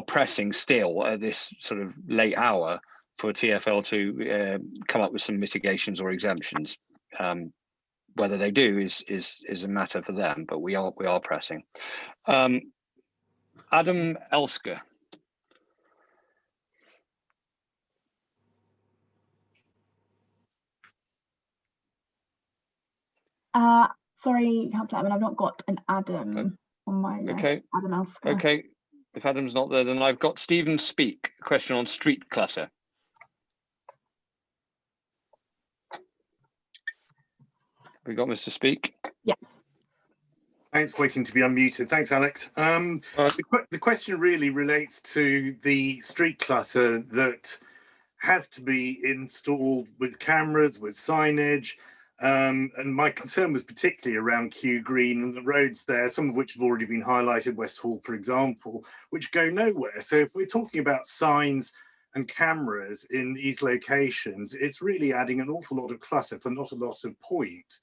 Speaker 1: pressing still at this sort of late hour for TfL to come up with some mitigations or exemptions. Whether they do is a matter for them, but we are pressing. Adam Elsker.
Speaker 15: Sorry, Councillor Evan, I've not got an Adam on my list.
Speaker 1: Okay.
Speaker 15: Adam Elsker.
Speaker 1: Okay. If Adam's not there, then I've got Stephen Speak, a question on street clutter. We got Mr. Speak?
Speaker 15: Yeah.
Speaker 3: Thanks for waiting to be unmuted. Thanks, Alex. The question really relates to the street clutter that has to be installed with cameras, with signage. And my concern was particularly around Kew Green and the roads there, some of which have already been highlighted, West Hall, for example, which go nowhere. So if we're talking about signs and cameras in these locations, it's really adding an awful lot of clutter for not a lot of point.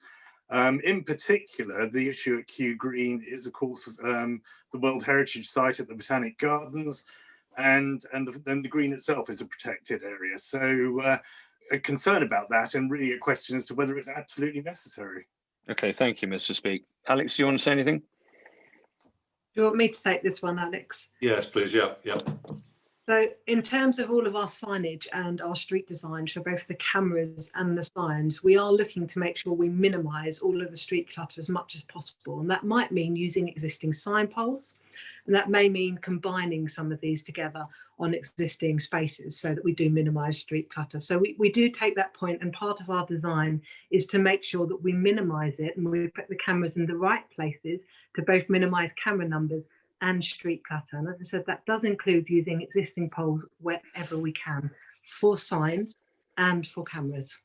Speaker 3: In particular, the issue at Kew Green is, of course, the World Heritage Site at the Botanic Gardens, and then the green itself is a protected area. So a concern about that, and really a question as to whether it's absolutely necessary.
Speaker 1: Okay, thank you, Mr. Speak. Alex, do you want to say anything?
Speaker 5: Do you want me to take this one, Alex?
Speaker 2: Yes, please. Yeah.
Speaker 5: So in terms of all of our signage and our street design for both the cameras and the signs, we are looking to make sure we minimise all of the street clutter as much as possible. And that might mean using existing sign poles, and that may mean combining some of these together on existing spaces so that we do minimise street clutter. So we do take that point, and part of our design is to make sure that we minimise it and we put the cameras in the right places to both minimise camera numbers and street clutter. And as I said, that does include using existing poles wherever we can for signs and for cameras.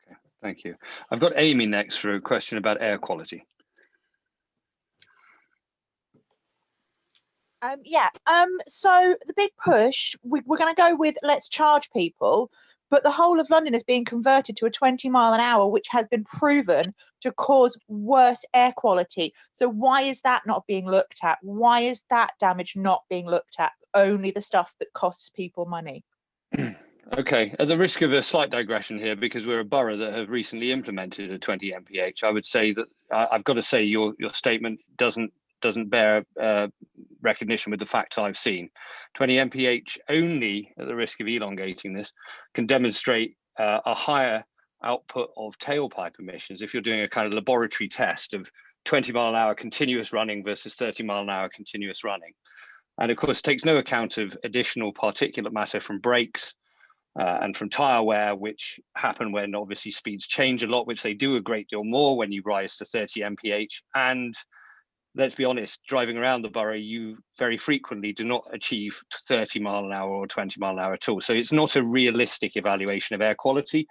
Speaker 1: Okay, thank you. I've got Amy next for a question about air quality.
Speaker 4: So the big push, we're going to go with let's charge people, but the whole of London is being converted to a 20 mile an hour, which has been proven to cause worse air quality. So why is that not being looked at? Why is that damage not being looked at? Only the stuff that costs people money.
Speaker 1: Okay, at the risk of a slight digression here, because we're a borough that have recently implemented a 20 mph, I would say that I've got to say your statement doesn't bear recognition with the facts I've seen. 20 mph only, at the risk of elongating this, can demonstrate a higher output of tailpipe emissions if you're doing a kind of laboratory test of 20 mile an hour continuous running versus 30 mile an hour continuous running. And of course, it takes no account of additional particulate matter from brakes and from tyre wear, which happen when obviously speeds change a lot, which they do a great deal more when you rise to 30 mph. And let's be honest, driving around the borough, you very frequently do not achieve 30 mile an hour or 20 mile an hour at all. So it's not a realistic evaluation of air quality.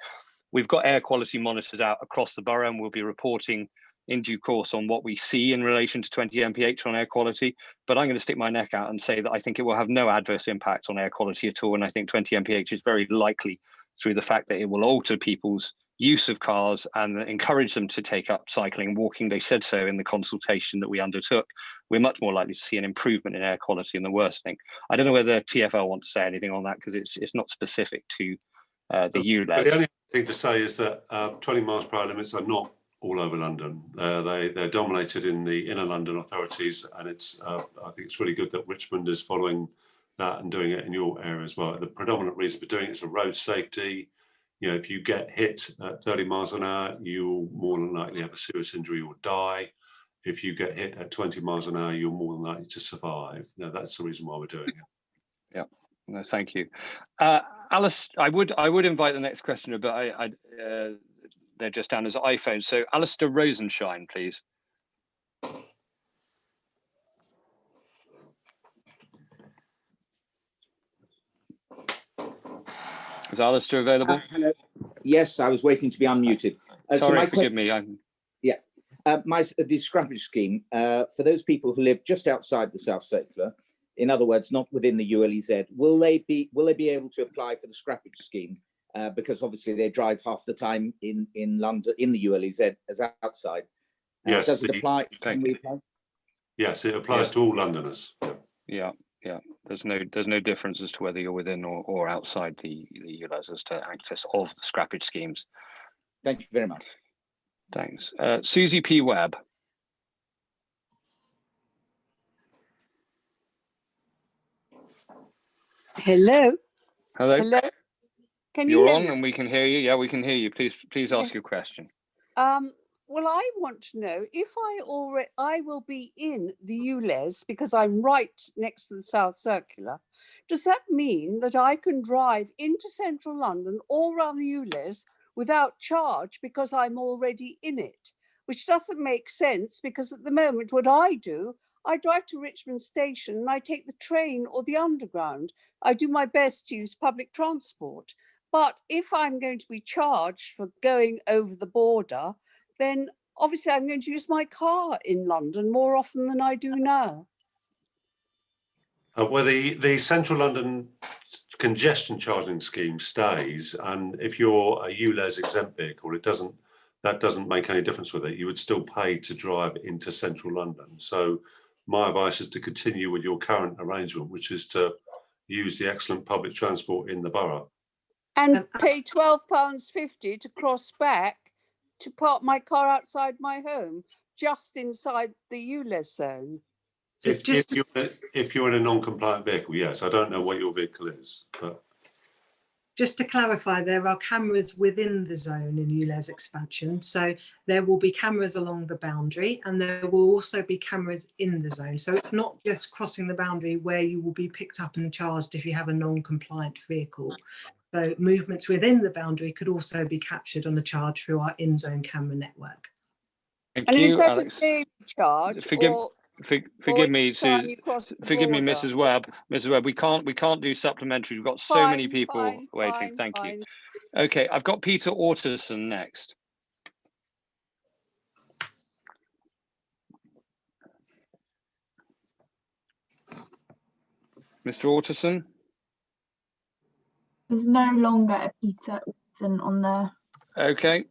Speaker 1: We've got air quality monitors out across the borough, and we'll be reporting in due course on what we see in relation to 20 mph on air quality. But I'm going to stick my neck out and say that I think it will have no adverse impact on air quality at all. And I think 20 mph is very likely through the fact that it will alter people's use of cars and encourage them to take up cycling and walking. They said so in the consultation that we undertook. We're much more likely to see an improvement in air quality than the worsening. I don't know whether TfL want to say anything on that, because it's not specific to the ULEZ.
Speaker 2: The only thing to say is that 20 miles per hour limits are not all over London. They're dominated in the inner London authorities, and it's I think it's really good that Richmond is following that and doing it in your area as well. The predominant reason for doing it is for road safety. You know, if you get hit at 30 miles an hour, you'll more than likely have a serious injury or die. If you get hit at 20 miles an hour, you're more than likely to survive. Now, that's the reason why we're doing it.
Speaker 1: Yeah. No, thank you. Alice, I would invite the next questioner, but they're just down as iPhone. So Alistair Rosenshine, please. Is Alistair available?
Speaker 6: Hello. Yes, I was waiting to be unmuted.
Speaker 1: Sorry, forgive me.
Speaker 6: Yeah, the scrappage scheme for those people who live just outside the South Circular, in other words, not within the ULEZ, will they be able to apply for the scrappage scheme? Because obviously they drive half the time in London in the ULEZ as outside.
Speaker 2: Yes.
Speaker 6: Does it apply? Can we apply?
Speaker 2: Yes, it applies to all Londoners.
Speaker 1: Yeah. There's no difference as to whether you're within or outside the ULEZ as to access of the scrappage schemes.
Speaker 6: Thank you very much.
Speaker 1: Thanks. Susie P. Webb.
Speaker 7: Hello.
Speaker 1: Hello.
Speaker 7: Hello. Can you
Speaker 1: You're
Speaker 7: hear
Speaker 1: on
Speaker 7: me?
Speaker 1: and we can hear you. Yeah, we can hear you. Please ask your question.
Speaker 7: Well, I want to know if I will be in the ULEZ because I'm right next to the South Circular. Does that mean that I can drive into central London all around the ULEZ without charge because I'm already in it? Which doesn't make sense because at the moment what I do, I drive to Richmond station and I take the train or the underground. I do my best to use public transport. But if I'm going to be charged for going over the border, then obviously I'm going to use my car in London more often than I do now.
Speaker 2: Well, the Central London congestion charging scheme stays, and if you're a ULEZ exempt vehicle, that doesn't make any difference with it. You would still pay to drive into Central London. So my advice is to continue with your current arrangement, which is to use the excellent public transport in the borough.
Speaker 7: And pay £12.50 to cross back to park my car outside my home, just inside the ULEZ zone.
Speaker 2: So if you're in a non-compliant vehicle, yes. I don't know what your vehicle is, but
Speaker 5: just to clarify, there are cameras within the zone in ULEZ expansion. So there will be cameras along the boundary and there will also be cameras in the zone. So it's not just crossing the boundary where you will be picked up and charged if you have a non-compliant vehicle. So movements within the boundary could also be captured on the charge through our in-zone camera network.
Speaker 1: Thank
Speaker 7: and
Speaker 1: you,
Speaker 7: is that
Speaker 1: Alex.
Speaker 7: a daily charge?
Speaker 1: Forgive me,
Speaker 7: Susan.
Speaker 1: Forgive me, Mrs. Webb. Mrs. Webb, we can't do supplementary. We've got so many people waiting. Thank you. Okay, I've got Peter Orterson next. Mr. Orterson.
Speaker 15: There's no longer a Peter Orton on there.
Speaker 1: Okay.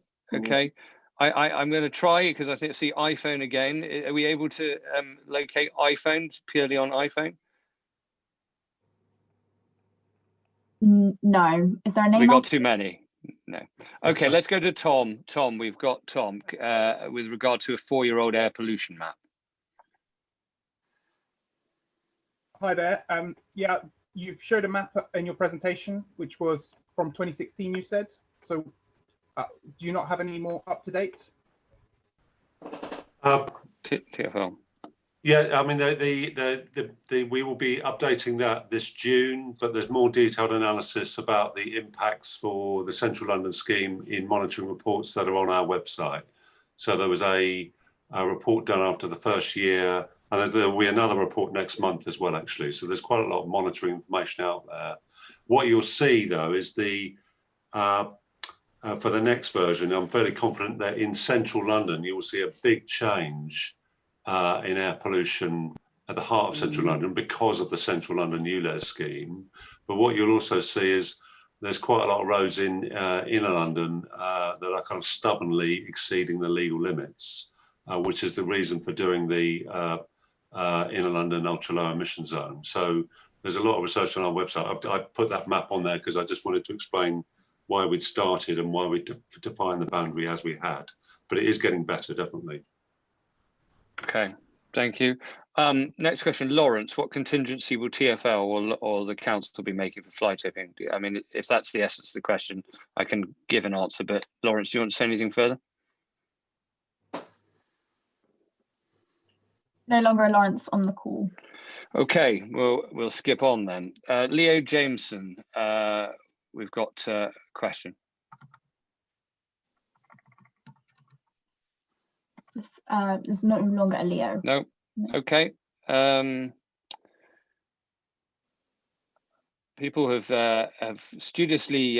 Speaker 1: I'm going to try because I see iPhone again. Are we able to locate iPhones purely on iPhone?
Speaker 15: No. Is there a name?
Speaker 1: We got too many. No. Okay, let's go to Tom. Tom, we've got Tom with regard to a 4-year-old air pollution map.
Speaker 12: Hi there. Yeah, you've showed a map in your presentation, which was from 2016, you said. So do you not have any more up to date?
Speaker 1: TfL.
Speaker 2: Yeah, I mean, we will be updating that this June, but there's more detailed analysis about the impacts for the Central London scheme in monitoring reports that are on our website. So there was a report done after the first year, and there will be another report next month as well, actually. So there's quite a lot of monitoring information out there. What you'll see, though, is for the next version, I'm fairly confident that in Central London, you will see a big change in air pollution at the heart of Central London because of the Central London ULEZ scheme. But what you'll also see is there's quite a lot of roads in inner London that are kind of stubbornly exceeding the legal limits, which is the reason for doing the inner London Ultra Low Emission Zone. So there's a lot of research on our website. I put that map on there because I just wanted to explain why we'd started and why we defined the boundary as we had. But it is getting better, definitely.
Speaker 1: Okay, thank you. Next question, Lawrence, what contingency will TfL or the council be making for fly tipping? I mean, if that's the essence of the question, I can give an answer, but Lawrence, do you want to say anything further?
Speaker 15: No longer a Lawrence on the call.
Speaker 1: Okay, we'll skip on then. Leo Jameson, we've got a question.
Speaker 15: There's no longer a Leo.
Speaker 1: No. Okay. People have studiously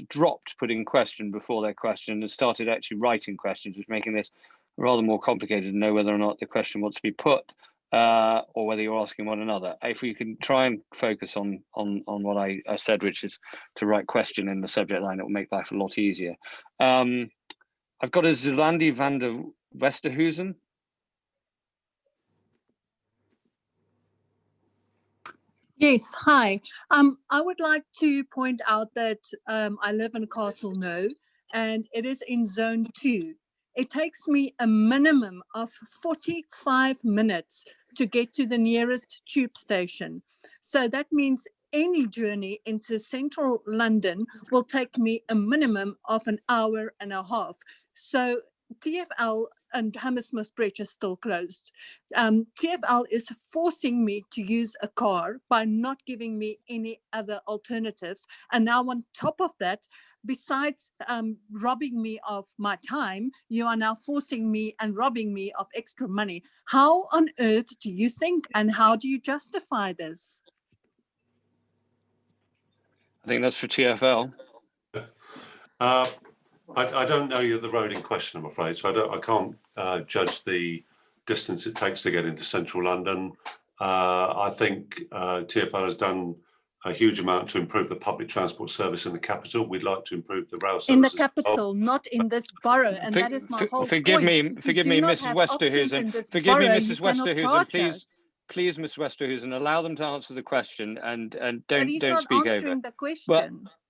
Speaker 1: dropped putting question before their question and started actually writing questions, which is making this rather more complicated to know whether or not the question wants to be put or whether you're asking one another. If we can try and focus on what I said, which is to write question in the subject line, it will make life a lot easier. I've got a Zolandi van der Westerhuizen.
Speaker 8: Yes, hi. I would like to point out that I live in Castle No, and it is in zone 2. It takes me a minimum of 45 minutes to get to the nearest tube station. So that means any journey into central London will take me a minimum of an hour and a half. So TfL and Hammersmith Bridge is still closed. TfL is forcing me to use a car by not giving me any other alternatives. And now on top of that, besides robbing me of my time, you are now forcing me and robbing me of extra money. How on earth do you think, and how do you justify this?
Speaker 1: I think that's for TfL.
Speaker 2: I don't know the road in question, I'm afraid, so I can't judge the distance it takes to get into central London. I think TfL has done a huge amount to improve the public transport service in the capital. We'd like to improve the rail services.
Speaker 8: In the capital, not in this borough, and that is my whole
Speaker 1: forgive
Speaker 8: point.
Speaker 1: me,
Speaker 8: Mrs.
Speaker 1: Westerhuizen. Forgive me, Mrs. Westerhuizen. Please, Ms. Westerhuizen, allow them to answer the question and don't speak over.
Speaker 8: The question.
Speaker 1: Well,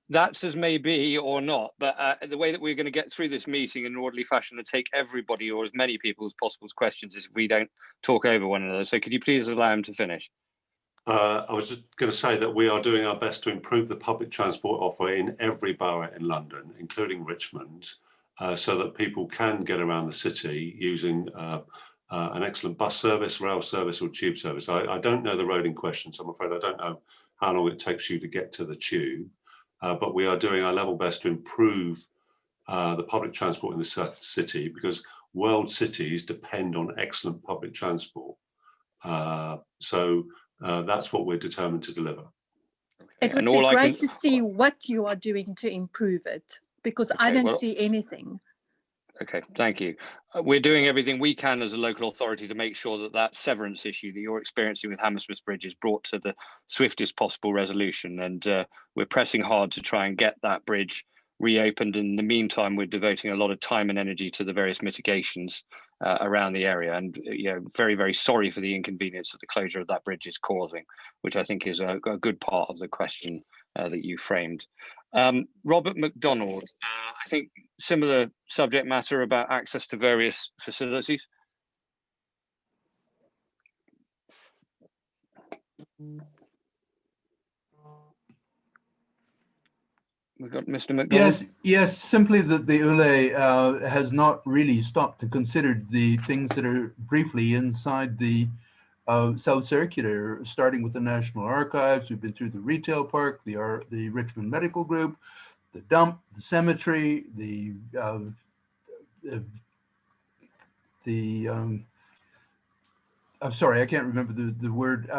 Speaker 1: that's as may be or not, but the way that we're going to get through this meeting in an orderly fashion and take everybody or as many people as possible's questions is if we don't talk over one another. So could you please allow him to finish?
Speaker 2: I was just going to say that we are doing our best to improve the public transport offer in every borough in London, including Richmond, so that people can get around the city using an excellent bus service, rail service or tube service. I don't know the road in question, so I'm afraid I don't know how long it takes you to get to the tube, but we are doing our level best to improve the public transport in the city because world cities depend on excellent public transport. That's what we're determined to deliver.
Speaker 8: It would be great to see what you are doing to improve it, because I don't see anything.
Speaker 1: Okay, thank you. We're doing everything we can as a local authority to make sure that that severance issue that you're experiencing with Hammersmith Bridge is brought to the swiftest possible resolution. And we're pressing hard to try and get that bridge reopened. In the meantime, we're devoting a lot of time and energy to the various mitigations around the area, and very, very sorry for the inconvenience that the closure of that bridge is causing, which I think is a good part of the question that you framed. Robert McDonald, I think similar subject matter about access to various facilities. We've got Mr. McDonald.
Speaker 9: Yes, simply that the ULE has not really stopped to consider the things that are briefly inside the South Circular, starting with the National Archives. We've been through the retail park, the Richmond Medical Group, the dump, the cemetery, I'm sorry, I can't remember the word,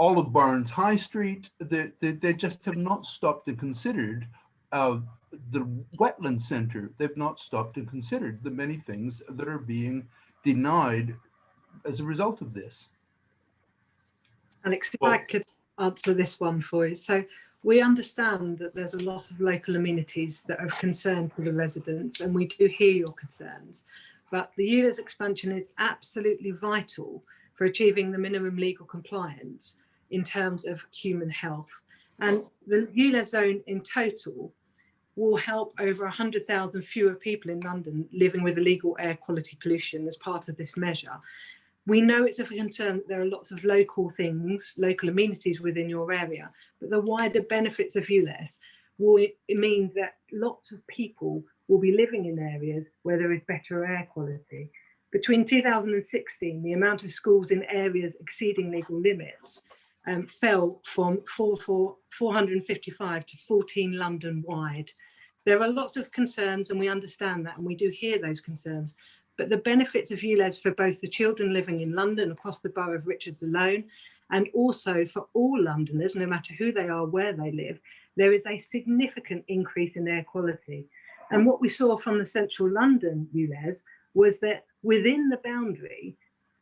Speaker 9: Olive Barnes High Street. They just have not stopped and considered the wetland center. They've not stopped and considered the many things that are being denied as a result of this.
Speaker 5: Alex, if I could answer this one for you. So we understand that there's a lot of local amenities that are of concern to the residents, and we do hear your concerns. But the ULEZ expansion is absolutely vital for achieving the minimum legal compliance in terms of human health. And the ULEZ zone in total will help over 100,000 fewer people in London living with illegal air quality pollution as part of this measure. We know it's of concern that there are lots of local things, local amenities within your area, but the wider benefits of ULEZ will mean that lots of people will be living in areas where there is better air quality. between 2016, the amount of schools in areas exceeding legal limits fell from 455 to 14 London-wide. There are lots of concerns, and we understand that, and we do hear those concerns. But the benefits of ULEZ for both the children living in London across the borough of Richards alone, and also for all Londoners, no matter who they are, where they live, there is a significant increase in air quality. And what we saw from the central London ULEZ was that within the boundary,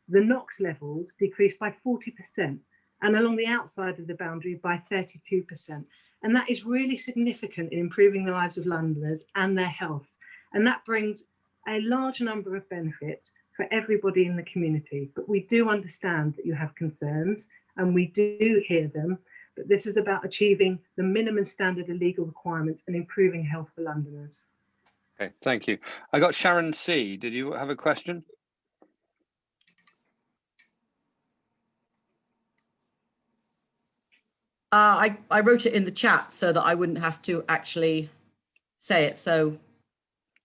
Speaker 5: the NOx levels decreased by 40%, and along the outside of the boundary by 32%. And that is really significant in improving the lives of Londoners and their health. And that brings a large number of benefits for everybody in the community. But we do understand that you have concerns, and we do hear them. But this is about achieving the minimum standard of legal requirements and improving health for Londoners.
Speaker 1: Okay, thank you. I got Sharon C. Did you have a question?
Speaker 10: I wrote it in the chat so that I wouldn't have to actually say it. So,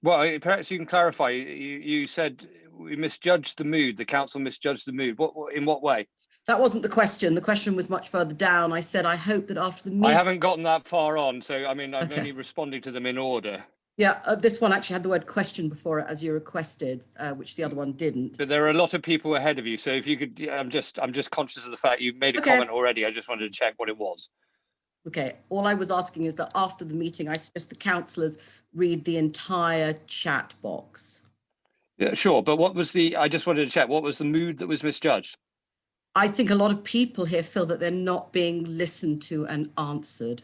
Speaker 1: well, perhaps you can clarify. You said we misjudged the mood. The council misjudged the mood. In what way?
Speaker 10: that wasn't the question. The question was much further down. I said, I hope that after the meeting.
Speaker 1: I haven't gotten that far on, so I mean, I'm only responding to them in order.
Speaker 10: Yeah, this one actually had the word question before it, as you requested, which the other one didn't.
Speaker 1: But there are a lot of people ahead of you, so if you could, I'm just conscious of the fact you made a comment already. I just wanted to check what it was.
Speaker 10: Okay, all I was asking is that after the meeting, I suggest the councillors read the entire chat box.
Speaker 1: Yeah, sure. But what was I just wanted to check, what was the mood that was misjudged?
Speaker 10: I think a lot of people here feel that they're not being listened to and answered.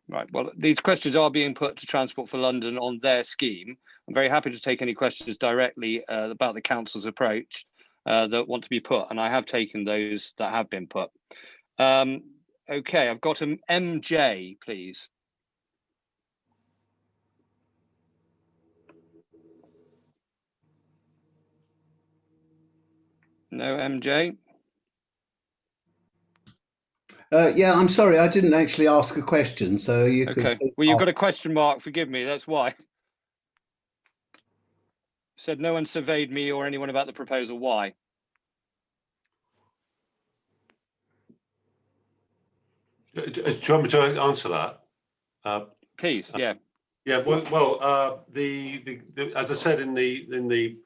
Speaker 1: Right. Well, these questions are being put to Transport for London on their scheme. I'm very happy to take any questions directly about the council's approach that want to be put, and I have taken those that have been put. Okay, I've got an MJ, please. No MJ?
Speaker 11: Yeah, I'm sorry, I didn't actually ask a question, so you could...
Speaker 1: Okay, well, you've got a question mark, forgive me, that's why. Said no one surveyed me or anyone about the proposal, why?
Speaker 2: Do you want me to answer that?
Speaker 1: Please, yeah.
Speaker 2: Yeah, well, as I said in the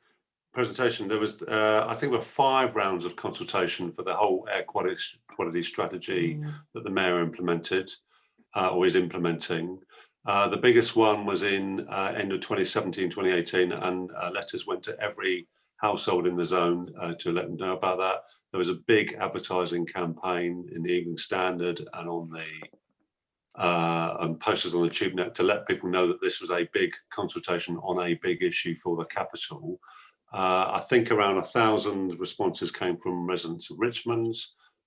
Speaker 2: presentation, there was I think there were 5 rounds of consultation for the whole air quality strategy that the mayor implemented or is implementing. The biggest one was in end of 2017, 2018, and letters went to every household in the zone to let them know about that. There was a big advertising campaign in the Evening Standard and on the and posters on the TubeNet to let people know that this was a big consultation on a big issue for the capital. I think around 1,000 responses came from residents of Richmond,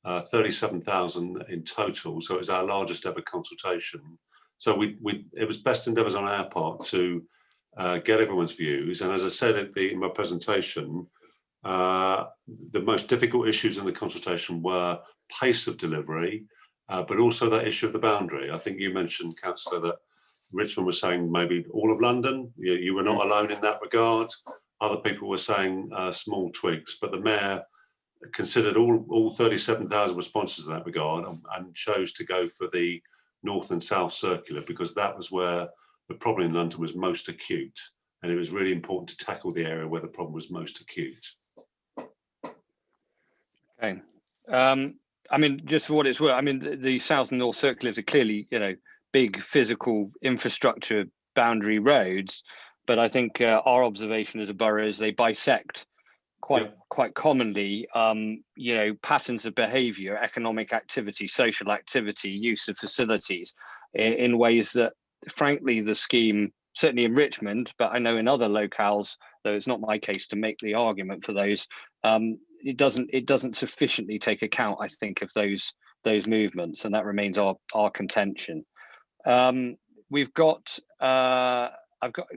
Speaker 2: 37,000 in total. So it was our largest ever consultation. So it was best endeavours on our part to get everyone's views. And as I said in my presentation, the most difficult issues in the consultation were pace of delivery, but also that issue of the boundary. I think you mentioned, Councillor, that Richmond was saying maybe all of London. You were not alone in that regard. Other people were saying small tweaks, but the mayor considered all 37,000 responses in that regard and chose to go for the North and South Circular because that was where the problem in London was most acute. And it was really important to tackle the area where the problem was most acute.
Speaker 1: Okay. I mean, just for what it's worth, I mean, the South and North Circulars are clearly, big physical infrastructure boundary roads. But I think our observation as a borough is they bisect quite commonly, patterns of behaviour, economic activity, social activity, use of facilities in ways that, frankly, the scheme, certainly in Richmond, but I know in other locales, though it's not my case to make the argument for those, it doesn't sufficiently take account, I think, of those movements, and that remains our contention. We've got.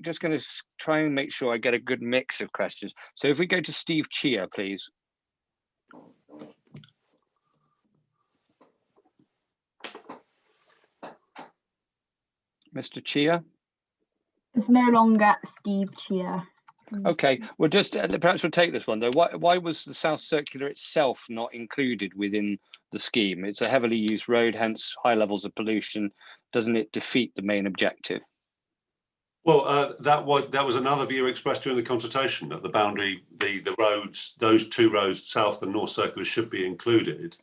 Speaker 1: Just going to try and make sure I get a good mix of questions. So if we go to Steve Chia, please. Mr. Chia?
Speaker 15: It's no longer Steve Chia.
Speaker 1: Okay, well, just perhaps we'll take this one though. Why was the South Circular itself not included within the scheme? It's a heavily used road, hence high levels of pollution. Doesn't it defeat the main objective?
Speaker 2: Well, that was another view expressed during the consultation, that the boundary, the roads, those two roads, South and North Circular, should be included.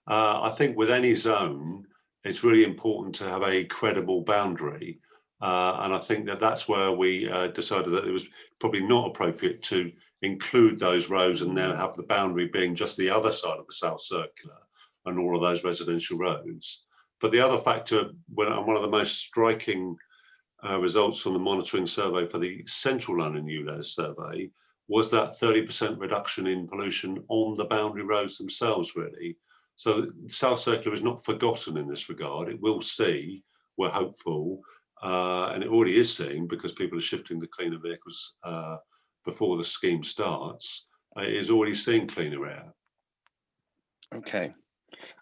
Speaker 2: I think with any zone, it's really important to have a credible boundary. And I think that's where we decided that it was probably not appropriate to include those roads and now have the boundary being just the other side of the South Circular and all of those residential roads. But the other factor, one of the most striking results from the monitoring survey for the Central London ULEZ survey was that 30% reduction in pollution on the boundary roads themselves, really. So South Circular is not forgotten in this regard. It will see, we're hopeful, and it already is seeing, because people are shifting to cleaner vehicles before the scheme starts, it is already seeing cleaner air.
Speaker 1: Okay.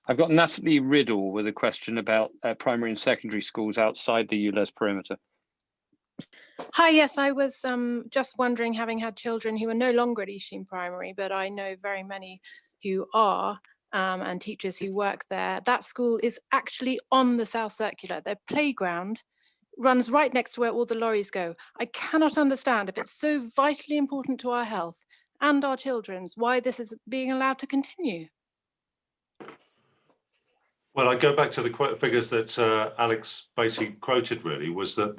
Speaker 1: I've got Natalie Riddle with a question about primary and secondary schools outside the ULEZ perimeter.
Speaker 13: Hi, yes, I was just wondering, having had children who are no longer at Eastham Primary, but I know very many who are, and teachers who work there. That school is actually on the South Circular. Their playground runs right next to where all the lorries go. I cannot understand, if it's so vitally important to our health and our children's, why this is being allowed to continue.
Speaker 2: Well, I go back to the figures that Alex basically quoted, really, was that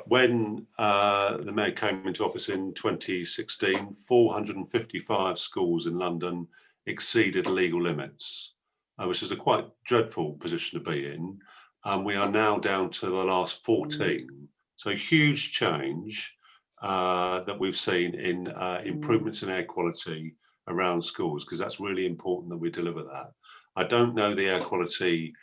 Speaker 2: when the Mayor came into office in 2016, 455 schools in London exceeded legal limits, which is a quite dreadful position to be in. And we are now down to the last 14. So huge change that we've seen in improvements in air quality around schools, because that's really important that we deliver that. I don't know the air quality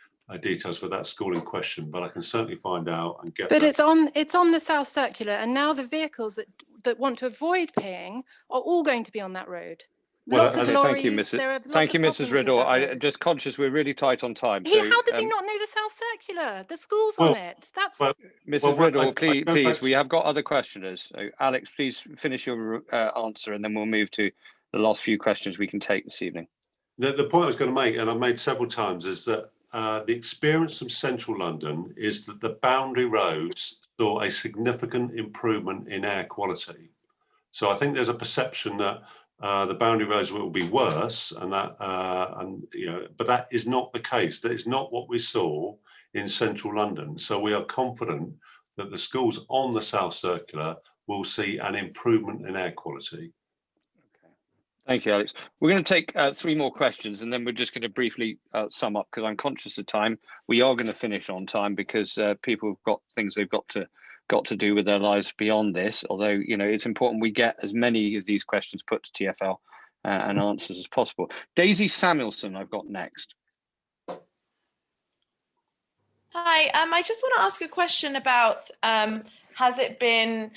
Speaker 2: details for that school in question, but I can certainly find out and get.
Speaker 13: But it's on the South Circular, and now the vehicles that want to avoid paying are all going to be on that road.
Speaker 1: Well,
Speaker 13: Lots of lorries.
Speaker 1: Thank you, Mrs. Riddle. I'm just conscious we're really tight on time.
Speaker 13: How does he not know the South Circular? The school's on it. That's.
Speaker 1: Mrs. Riddle, please, we have got other questioners. So, Alex, please finish your answer, and then we'll move to the last few questions we can take this evening.
Speaker 2: The point I was going to make, and I've made several times, is that the experience from Central London is that the boundary roads saw a significant improvement in air quality. So I think there's a perception that the boundary roads will be worse, and that, but that is not the case. That is not what we saw in Central London. So we are confident that the schools on the South Circular will see an improvement in air quality.
Speaker 1: Thank you, Alex. We're going to take 3 more questions, and then we're just going to briefly sum up, because I'm conscious of time. We are going to finish on time because people have got things they've got to do with their lives beyond this. Although, it's important we get as many of these questions put to TfL and answers as possible. Daisy Samuelson, I've got next.
Speaker 14: Hi, I just want to ask a question about has it been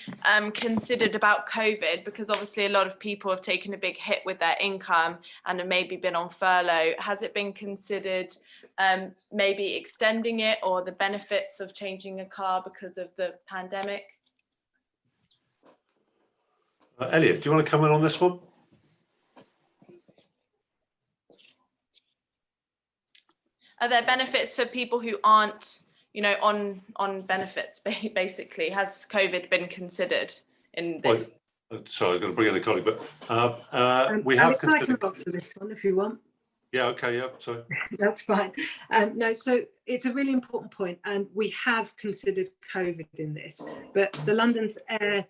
Speaker 14: considered about COVID, because obviously a lot of people have taken a big hit with their income and have maybe been on furlough. Has it been considered maybe extending it, or the benefits of changing a car because of the pandemic?
Speaker 2: Elliot, do you want to come in on this one?
Speaker 14: Are there benefits for people who aren't, on benefits, basically? Has COVID been considered in this?
Speaker 2: Sorry, I was going to bring in a colleague, but we have considered.
Speaker 5: I can vote for this one if you want.
Speaker 2: Yeah, okay, yeah, sorry.
Speaker 5: That's fine. No, so it's a really important point, and we have considered COVID in this, but the London's air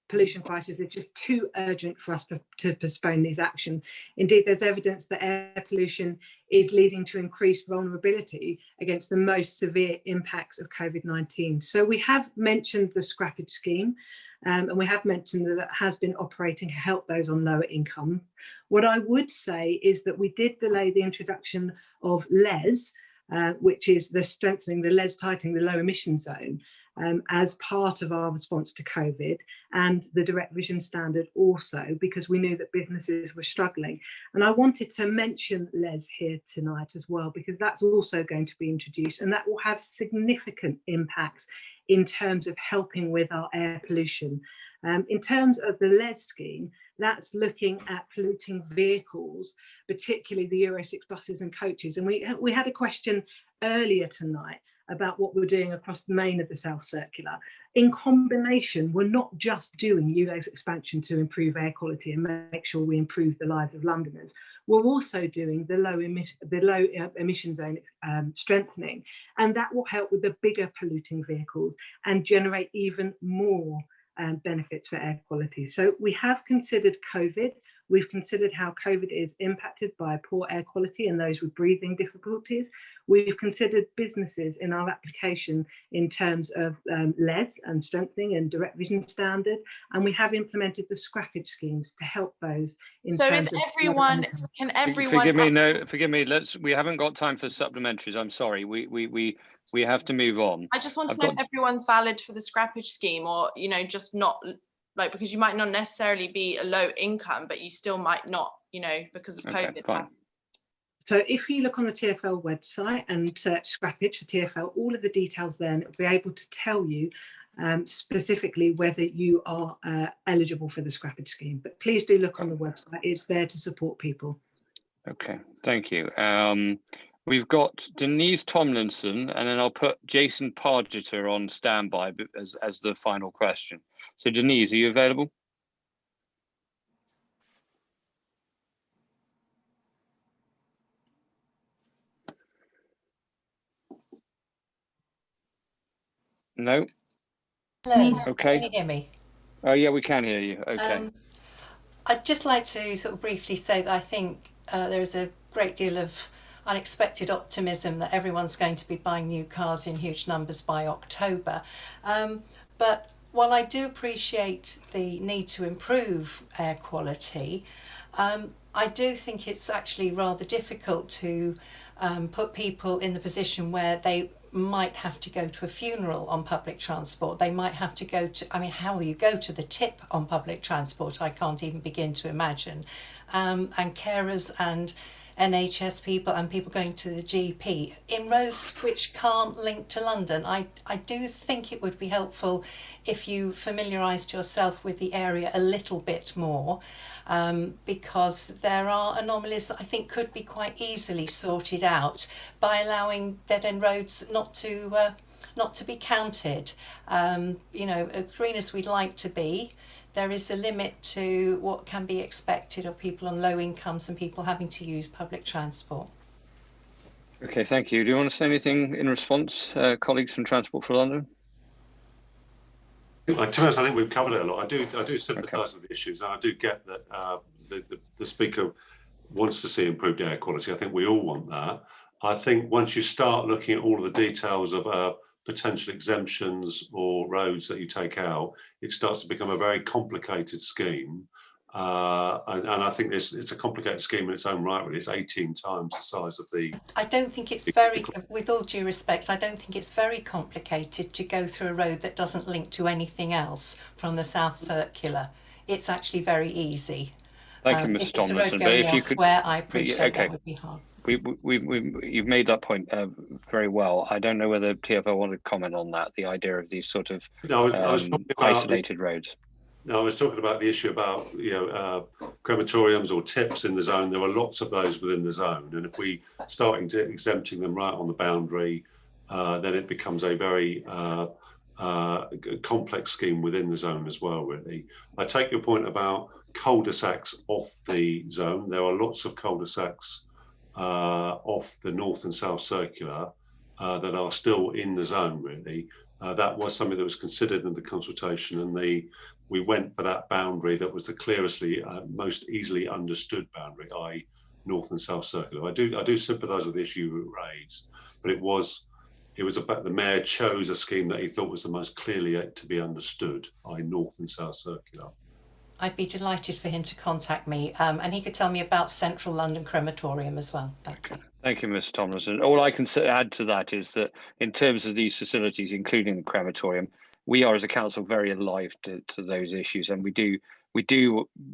Speaker 5: pollution crisis is just too urgent for us to postpone these actions. Indeed, there's evidence that air pollution is leading to increased vulnerability against the most severe impacts of COVID-19. So we have mentioned the scrappage scheme, and we have mentioned that it has been operating to help those on lower income. What I would say is that we did delay the introduction of LEZ, which is the strengthening, the LEZ tightening the low emission zone, as part of our response to COVID, and the direct vision standard also, because we knew that businesses were struggling. And I wanted to mention LEZ here tonight as well, because that's also going to be introduced, and that will have significant impacts in terms of helping with our air pollution. In terms of the ULEZ scheme, that's looking at polluting vehicles, particularly the Euro 6 buses and coaches. And we had a question earlier tonight about what we're doing across the main of the South Circular. In combination, we're not just doing ULEZ expansion to improve air quality and make sure we improve the lives of Londoners. We're also doing the low emission zone strengthening, and that will help with the bigger polluting vehicles and generate even more benefits for air quality. So we have considered COVID. We've considered how COVID is impacted by poor air quality and those with breathing difficulties. We've considered businesses in our application in terms of ULEZ and strengthening and direct vision standard, and we have implemented the scrappage schemes to help those.
Speaker 14: So is everyone? Can everyone?
Speaker 1: Forgive me. No, forgive me. We haven't got time for supplementaries. I'm sorry. We have to move on.
Speaker 14: I just want to know if everyone's valid for the scrappage scheme, or just not, like, because you might not necessarily be a low income, but you still might not, because of COVID.
Speaker 1: Fine.
Speaker 5: So if you look on the TfL website and search scrappage for TfL, all of the details then will be able to tell you specifically whether you are eligible for the scrappage scheme. But please do look on the website. It's there to support people.
Speaker 1: Okay, thank you. We've got Denise Tomlinson, and then I'll put Jason Pargeter on standby as the final question. So Denise, are you available? No.
Speaker 16: Hello.
Speaker 1: Okay.
Speaker 16: Can you hear me?
Speaker 1: Oh yeah, we can hear you. Okay.
Speaker 16: I'd just like to sort of briefly say that I think there is a great deal of unexpected optimism that everyone's going to be buying new cars in huge numbers by October. But while I do appreciate the need to improve air quality, I do think it's actually rather difficult to put people in the position where they might have to go to a funeral on public transport. They might have to go to, how will you go to the tip on public transport? I can't even begin to imagine. And carers and NHS people and people going to the GP in roads which can't link to London. I do think it would be helpful if you familiarised yourself with the area a little bit more, because there are anomalies that I think could be quite easily sorted out by allowing dead-end roads not to be counted. As green as we'd like to be, there is a limit to what can be expected of people on low incomes and people having to use public transport.
Speaker 1: Okay, thank you. Do you want to say anything in response, colleagues from Transport for London?
Speaker 2: To be honest, I think we've covered it a lot. I do sympathise with the issues, and I do get that the speaker wants to see improved air quality. I think we all want that. I think once you start looking at all of the details of potential exemptions or roads that you take out, it starts to become a very complicated scheme. And I think it's a complicated scheme in its own right, really. It's 18 times the size of the...
Speaker 16: I don't think it's very, with all due respect, I don't think it's very complicated to go through a road that doesn't link to anything else from the South Circular. It's actually very easy.
Speaker 1: Thank you, Ms. Tomlinson.
Speaker 16: If it's a road going elsewhere, I appreciate that would be hard.
Speaker 1: You've made that point very well. I don't know whether TfL wanted to comment on that, the idea of these sort of isolated roads.
Speaker 2: No, I was talking about the issue about crematoriums or tips in the zone. There are lots of those within the zone, and if we start exempting them right on the boundary, then it becomes a very complex scheme within the zone as well, really. I take your point about cul-de-sacs off the zone. There are lots of cul-de-sacs off the North and South Circular that are still in the zone, really. That was something that was considered in the consultation, and we went for that boundary that was the clearest, most easily understood boundary, i.e. North and South Circular. I do sympathise with the issue you raised, but it was about the mayor chose a scheme that he thought was the most clearly to be understood, i.e. North and South Circular.
Speaker 16: I'd be delighted for him to contact me, and he could tell me about Central London Crematorium as well. Thank you.
Speaker 1: Thank you, Ms. Tomlinson. All I can add to that is that in terms of these facilities, including the crematorium, we are as a council very alive to those issues, and we do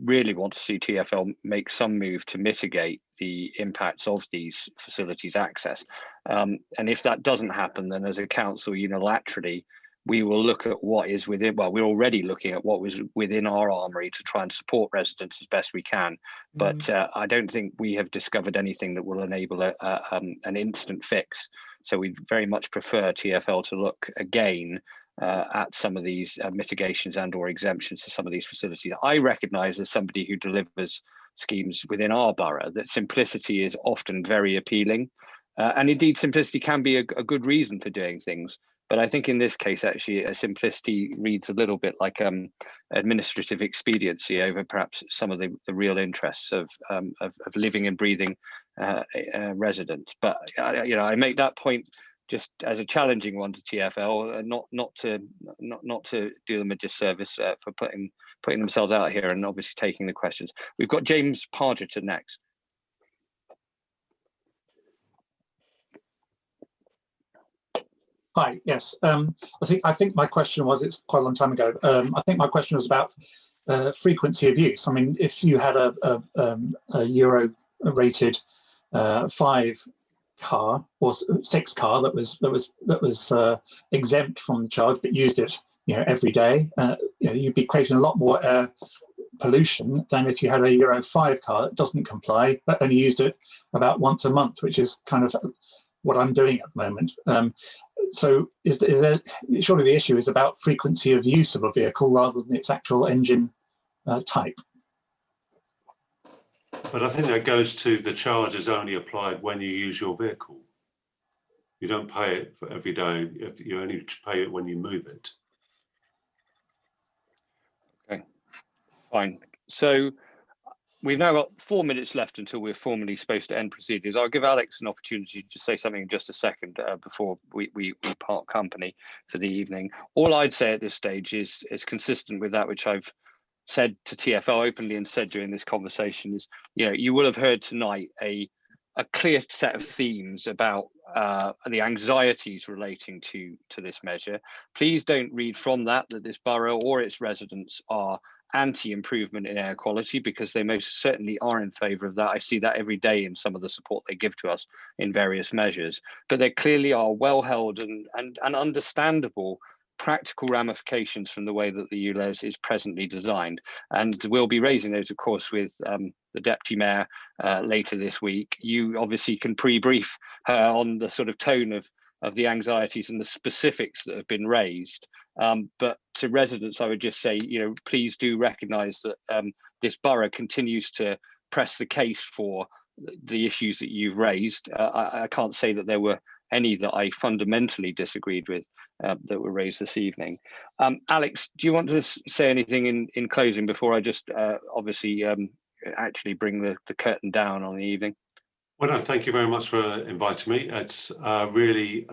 Speaker 1: really want to see TfL make some move to mitigate the impacts of these facilities' access. And if that doesn't happen, then as a council unilaterally, we will look at what is within, well, we're already looking at what was within our armory to try and support residents as best we can. But I don't think we have discovered anything that will enable an instant fix. So we very much prefer TfL to look again at some of these mitigations and or exemptions to some of these facilities. I recognise as somebody who delivers schemes within our borough that simplicity is often very appealing. And indeed, simplicity can be a good reason for doing things. But I think in this case, actually, simplicity reads a little bit like administrative expediency over perhaps some of the real interests of living and breathing residents. But you know, I make that point just as a challenging one to TfL, not to do them a disservice for putting themselves out here and obviously taking the questions. We've got James Pargeter next.
Speaker 17: Hi, yes. I think my question was, it's quite a long time ago. I think my question was about frequency of use. I mean, if you had a Euro rated 5 car or 6 car that was exempt from the charge but used it, you know, every day, you know, you'd be creating a lot more air pollution than if you had a Euro 5 car that doesn't comply but only used it about once a month, which is kind of what I'm doing at the moment. So is there, surely the issue is about frequency of use of a vehicle rather than its actual engine type.
Speaker 2: But I think that goes to the charge is only applied when you use your vehicle. You don't pay it for every day, if you only pay it when you move it.
Speaker 1: Okay, fine. So we've now got 4 minutes left until we're formally supposed to end proceedings. I'll give Alex an opportunity to say something in just a second before we part company for the evening. All I'd say at this stage is consistent with that which I've said to TfL openly and said during this conversation is, you know, you will have heard tonight a clear set of themes about the anxieties relating to this measure. Please don't read from that this borough or its residents are anti-improvement in air quality, because they most certainly are in favour of that. I see that every day in some of the support they give to us in various measures. But there clearly are well-held and understandable practical ramifications from the way that the ULEZ is presently designed. And we'll be raising those, of course, with the Deputy Mayor later this week. You obviously can pre-brief her on the sort of tone of the anxieties and the specifics that have been raised. But to residents, I would just say, you know, please do recognise that this borough continues to press the case for the issues that you've raised. I can't say that there were any that I fundamentally disagreed with that were raised this evening. Alex, do you want to say anything in closing before I just obviously actually bring the curtain down on the evening?
Speaker 2: Well, no, thank you very much for inviting me. It's really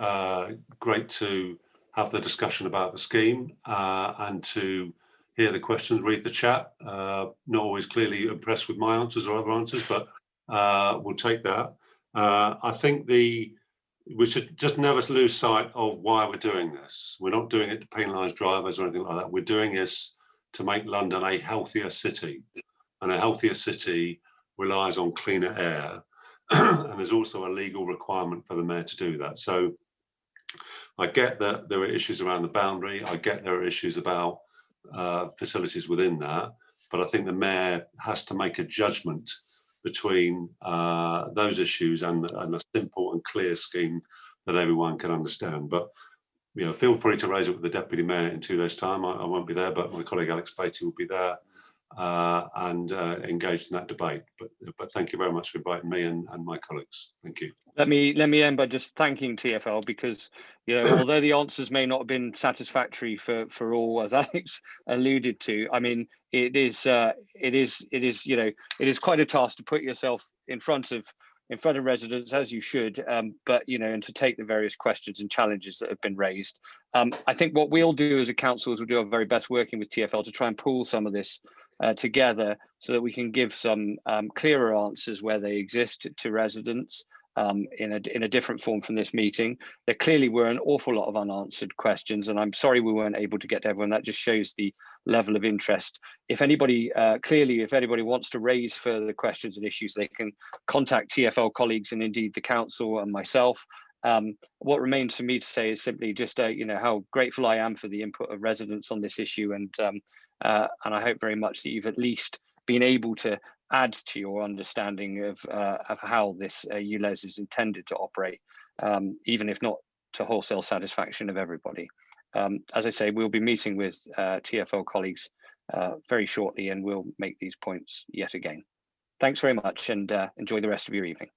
Speaker 2: great to have the discussion about the scheme and to hear the questions, read the chat. Not always clearly impressed with my answers or other answers, but we'll take that. I think we should just never lose sight of why we're doing this. We're not doing it to penalise drivers or anything like that. We're doing this to make London a healthier city, and a healthier city relies on cleaner air. And there's also a legal requirement for the mayor to do that. So I get that there are issues around the boundary. I get there are issues about facilities within that, but I think the mayor has to make a judgment between those issues and a simple and clear scheme that everyone can understand. But you know, feel free to raise it with the Deputy Mayor in 2 days' time. I won't be there, but my colleague Alex Beatty will be there and engaged in that debate. But thank you very much for inviting me and my colleagues. Thank you.
Speaker 1: Let me end by just thanking TfL, because you know, although the answers may not have been satisfactory for all, as Alex alluded to, I mean, it is you know, it is quite a task to put yourself in front of residents, as you should, but you know, and to take the various questions and challenges that have been raised. I think what we'll do as a council is we'll do our very best working with TfL to try and pull some of this together so that we can give some clearer answers where they exist to residents in a different form from this meeting. There clearly were an awful lot of unanswered questions, and I'm sorry we weren't able to get to everyone. That just shows the level of interest. If anybody if anybody wants to raise further questions and issues, they can contact TfL colleagues and indeed the council and myself. What remains for me to say is simply just how grateful I am for the input of residents on this issue, and I hope very much that you've at least been able to add to your understanding of how this ULEZ is intended to operate, even if not to wholesale satisfaction of everybody. As I say, we'll be meeting with TfL colleagues very shortly, and we'll make these points yet again. Thanks very much, and enjoy the rest of your evening.